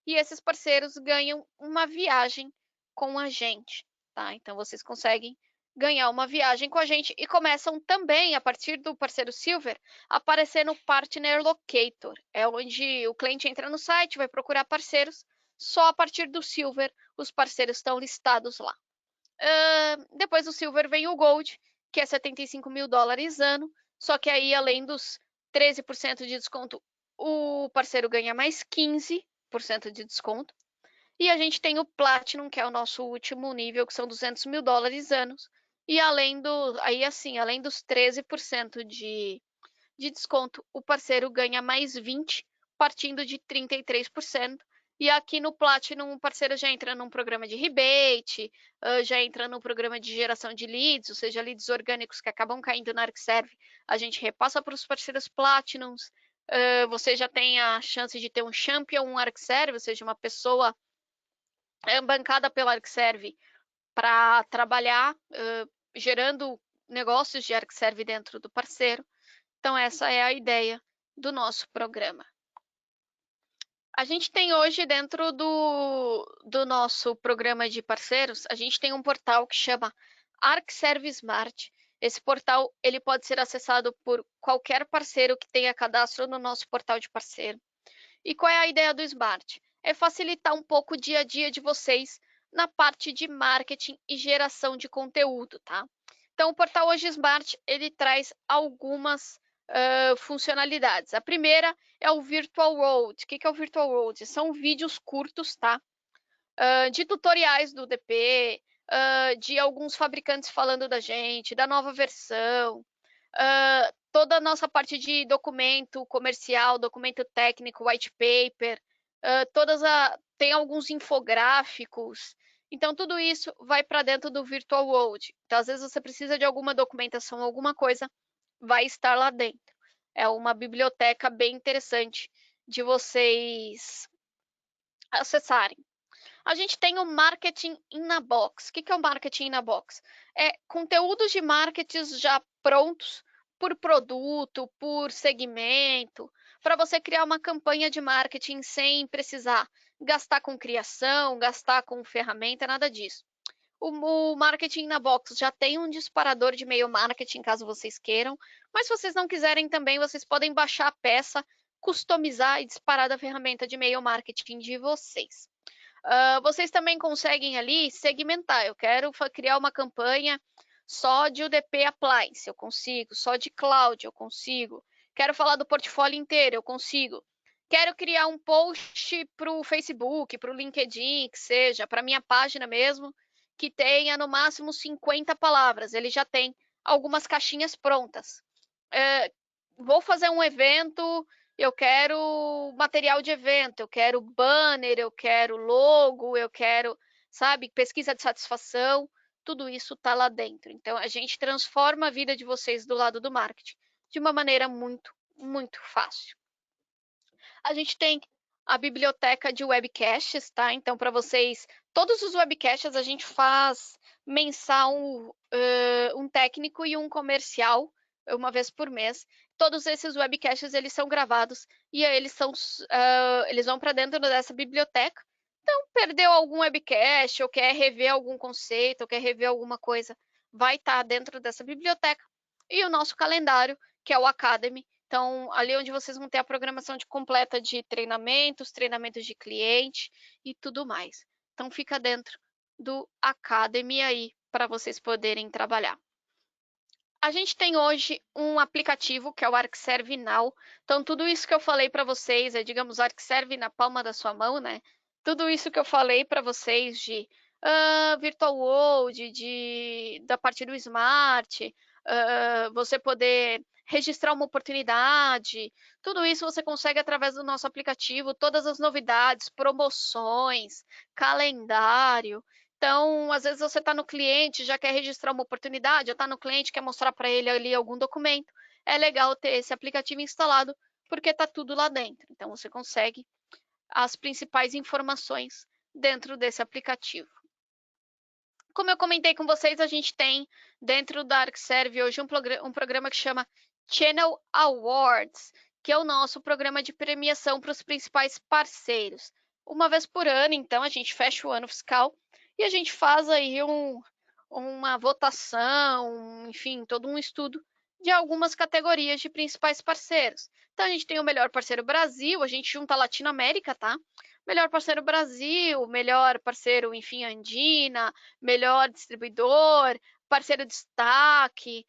E esses parceiros ganham uma viagem com a gente, tá? Então, vocês conseguem ganhar uma viagem com a gente e começam também, a partir do parceiro Silver, a aparecer no Partner Locator. É onde o cliente entra no site, vai procurar parceiros. Só a partir do Silver os parceiros estão listados lá. Depois do Silver vem o Gold, que é $75.000 ano, só que aí além dos 13% de desconto, o parceiro ganha mais 15% de desconto. E a gente tem o Platinum, que é o nosso último nível, que são $200.000 anos. E além dos 13% de desconto, o parceiro ganha mais 20, partindo de 33%. E aqui no Platinum, o parceiro já entra num programa de rebate, já entra no programa de geração de leads, ou seja, leads orgânicos que acabam caindo na ArcServe, a gente repassa para os parceiros Platinums. Você já tem a chance de ter um Champion ArcServe, ou seja, uma pessoa bancada pela ArcServe para trabalhar gerando negócios de ArcServe dentro do parceiro. Então, essa é a ideia do nosso programa. A gente tem hoje, dentro do nosso programa de parceiros, a gente tem um portal que chama ArcServe Smart. Esse portal ele pode ser acessado por qualquer parceiro que tenha cadastro no nosso portal de parceiro. E qual é a ideia do Smart? É facilitar um pouco o dia a dia de vocês na parte de marketing e geração de conteúdo, tá? Então, o portal Hoje Smart, ele traz algumas funcionalidades. A primeira é o Virtual Road. O que é o Virtual Road? São vídeos curtos, tá? De tutoriais do DP, de alguns fabricantes falando da gente, da nova versão, toda a nossa parte de documento comercial, documento técnico, white paper, tem alguns infográficos. Então, tudo isso vai para dentro do Virtual World. Então, às vezes você precisa de alguma documentação, alguma coisa, vai estar lá dentro. É uma biblioteca bem interessante de vocês acessarem. A gente tem o Marketing in a Box. O que é o Marketing in a Box? É conteúdos de marketing já prontos por produto, por segmento, para você criar uma campanha de marketing sem precisar gastar com criação, gastar com ferramenta, nada disso. O Marketing na Box já tem um disparador de e-mail marketing, caso vocês queiram, mas se vocês não quiserem também, vocês podem baixar a peça, customizar e disparar da ferramenta de e-mail marketing de vocês. Vocês também conseguem ali segmentar. Eu quero criar uma campanha só de UDP Appliance, eu consigo. Só de Cloud, eu consigo. Quero falar do portfólio inteiro, eu consigo. Quero criar um post para o Facebook, para o LinkedIn, que seja, para minha página mesmo, que tenha no máximo 50 palavras. Ele já tem algumas caixinhas prontas. Vou fazer um evento, eu quero material de evento, eu quero banner, eu quero logo, eu quero, sabe, pesquisa de satisfação, tudo isso está lá dentro. Então, a gente transforma a vida de vocês do lado do marketing de uma maneira muito, muito fácil. A gente tem a biblioteca de webcasts, tá? Então, para vocês, todos os webcasts a gente faz mensal um técnico e um comercial uma vez por mês. Todos esses webcasts eles são gravados e aí eles vão para dentro dessa biblioteca. Então, perdeu algum webcast, ou quer rever algum conceito, ou quer rever alguma coisa, vai estar dentro dessa biblioteca. E o nosso calendário, que é o Academy. Então, ali onde vocês vão ter a programação completa de treinamentos, treinamentos de cliente e tudo mais. Então, fica dentro do Academy aí para vocês poderem trabalhar. A gente tem hoje um aplicativo que é o ArcServe Now. Então, tudo isso que eu falei para vocês é, digamos, ArcServe na palma da sua mão, né? Tudo isso que eu falei para vocês de Virtual World, da parte do Smart, você poder registrar uma oportunidade, tudo isso você consegue através do nosso aplicativo, todas as novidades, promoções, calendário. Então, às vezes você está no cliente, já quer registrar uma oportunidade, já está no cliente, quer mostrar para ele ali algum documento. É legal ter esse aplicativo instalado, porque está tudo lá dentro. Então, você consegue as principais informações dentro desse aplicativo. Como eu comentei com vocês, a gente tem dentro da ArcServe hoje um programa que chama Channel Awards, que é o nosso programa de premiação para os principais parceiros. Uma vez por ano, então, a gente fecha o ano fiscal e a gente faz aí uma votação, enfim, todo um estudo de algumas categorias de principais parceiros. Então, a gente tem o melhor parceiro Brasil, a gente junta a Latinoamérica, tá? Melhor parceiro Brasil, melhor parceiro, enfim, Andina, melhor distribuidor, parceiro destaque,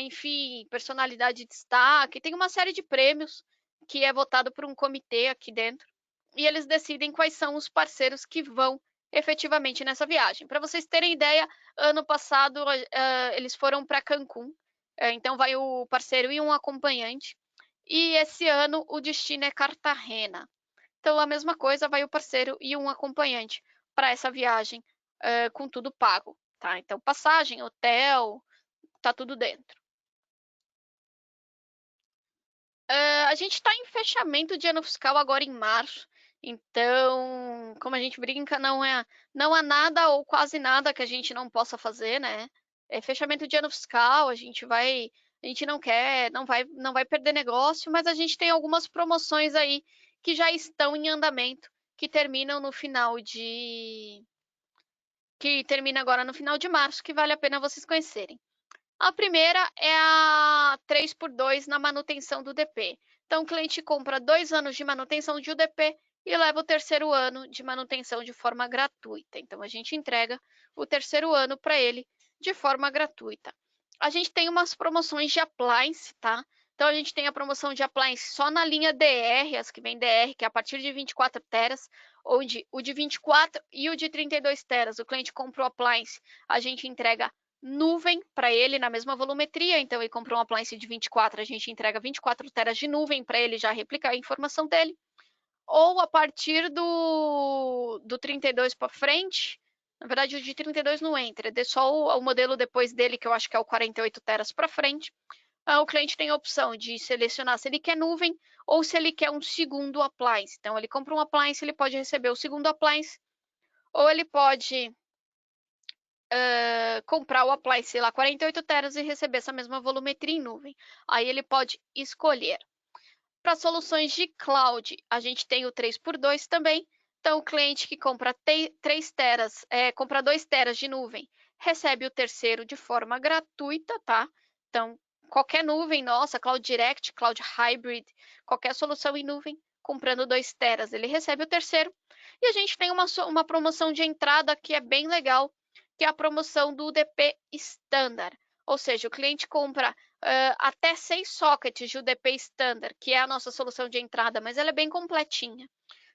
enfim, personalidade de destaque. Tem uma série de prêmios que é votado por um comitê aqui dentro e eles decidem quais são os parceiros que vão efetivamente nessa viagem. Para vocês terem ideia, ano passado eles foram para Cancún, então vai o parceiro e um acompanhante, e esse ano o destino é Cartagena. Então, a mesma coisa, vai o parceiro e um acompanhante para essa viagem com tudo pago, tá? Então, passagem, hotel, tá tudo dentro. A gente está em fechamento de ano fiscal agora em março, então, como a gente brinca, não há nada ou quase nada que a gente não possa fazer, né? É fechamento de ano fiscal, a gente não quer, não vai perder negócio, mas a gente tem algumas promoções aí que já estão em andamento, que terminam no final que termina agora no final de março, que vale a pena vocês conhecerem. A primeira é a 3x2 na manutenção do DP. Então, o cliente compra 2 anos de manutenção de UDP e leva o terceiro ano de manutenção de forma gratuita. Então, a gente entrega o terceiro ano para ele de forma gratuita. A gente tem umas promoções de appliance, tá? Então, a gente tem a promoção de appliance só na linha DR, as que vem DR, que é a partir de 24 teras, onde o de 24 e o de 32 teras, o cliente compra o appliance, a gente entrega nuvem para ele na mesma volumetria, então ele comprou um appliance de 24, a gente entrega 24 teras de nuvem para ele já replicar a informação dele. Ou a partir do 32 para frente, na verdade o de 32 não entra, é só o modelo depois dele, que eu acho que é o 48 teras para frente. O cliente tem a opção de selecionar se ele quer nuvem ou se ele quer um segundo appliance. Então, ele compra um appliance, ele pode receber o segundo appliance, ou ele pode comprar o appliance lá 48 teras e receber essa mesma volumetria em nuvem. Aí ele pode escolher. Para soluções de cloud, a gente tem o 3x2 também. Então, o cliente que compra 3 teras, compra 2 teras de nuvem, recebe o terceiro de forma gratuita, tá? Então, qualquer nuvem nossa, Cloud Direct, Cloud Hybrid, qualquer solução em nuvem, comprando 2 teras, ele recebe o terceiro. E a gente tem uma promoção de entrada que é bem legal, que é a promoção do UDP Standard. Ou seja, o cliente compra até 6 sockets de UDP Standard, que é a nossa solução de entrada, mas ela é bem completinha.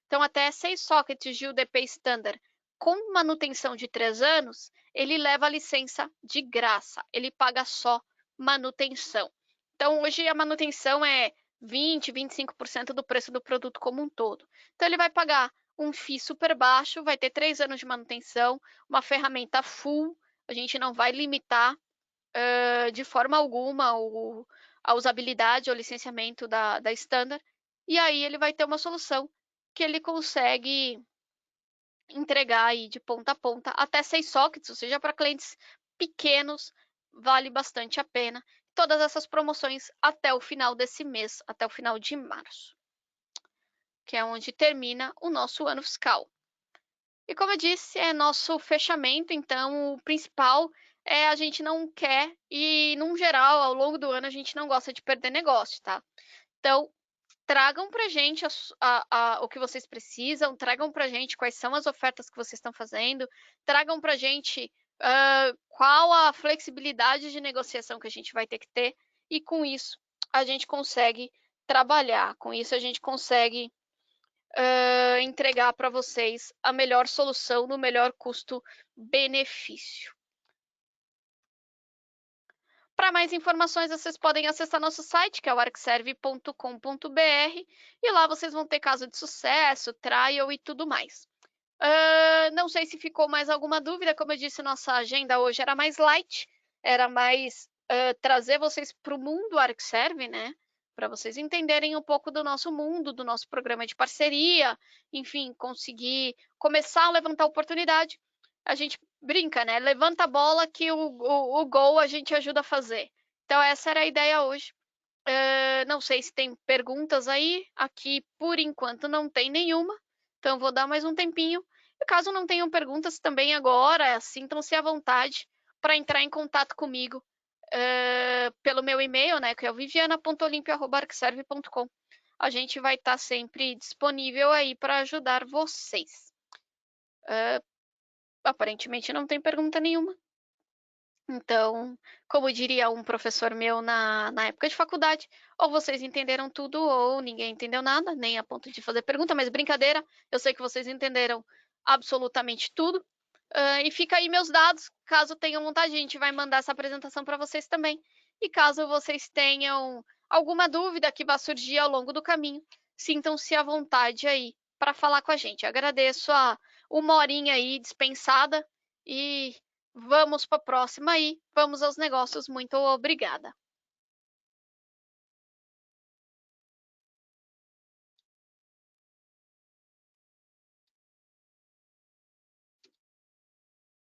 Então, até 6 sockets de UDP Standard com manutenção de 3 anos, ele leva a licença de graça, ele paga só manutenção. Então, hoje a manutenção é 20, 25% do preço do produto como um todo. Então, ele vai pagar um FII super baixo, vai ter 3 anos de manutenção, uma ferramenta full, a gente não vai limitar de forma alguma a usabilidade ou licenciamento da Standard, e aí ele vai ter uma solução que ele consegue entregar aí de ponta a ponta até 6 sockets, ou seja, para clientes pequenos, vale bastante a pena. todas essas promoções até o final desse mês, até o final de março, que é onde termina o nosso ano fiscal. E como eu disse, é nosso fechamento, então o principal é a gente não quer, e num geral, ao longo do ano, a gente não gosta de perder negócio, tá? Então, tragam pra gente o que vocês precisam, tragam pra gente quais são as ofertas que vocês estão fazendo, tragam pra gente qual a flexibilidade de negociação que a gente vai ter que ter, e com isso a gente consegue trabalhar, com isso a gente consegue entregar para vocês a melhor solução no melhor custo-benefício. Para mais informações, vocês podem acessar nosso site, que é o arcserve.com.br, e lá vocês vão ter caso de sucesso, trial e tudo mais. Não sei se ficou mais alguma dúvida, como eu disse, nossa agenda hoje era mais light, era mais trazer vocês para o mundo ArcServe, né? Para vocês entenderem um pouco do nosso mundo, do nosso programa de parceria, enfim, conseguir começar a levantar oportunidade. A gente brinca, né? Levanta a bola que o gol a gente ajuda a fazer. Então, essa era a ideia hoje. Não sei se tem perguntas aí. Aqui, por enquanto, não tem nenhuma. Então, vou dar mais um tempinho. E caso não tenham perguntas também agora, sintam-se à vontade para entrar em contato comigo pelo meu e-mail, né? Que é o viviana.olimpia.arcserve.com. A gente vai estar sempre disponível aí para ajudar vocês. Aparentemente não tem pergunta nenhuma. Então, como diria um professor meu na época de faculdade, ou vocês entenderam tudo ou ninguém entendeu nada, nem a ponto de fazer pergunta, mas brincadeira, eu sei que vocês entenderam absolutamente tudo. E fica aí meus dados, caso tenham vontade, a gente vai mandar essa apresentação para vocês também. E caso vocês tenham alguma dúvida que vá surgir ao longo do caminho, sintam-se à vontade aí para falar com a gente. Agradeço a uma horinha aí dispensada e vamos para a próxima aí. Vamos aos negócios. Muito obrigada.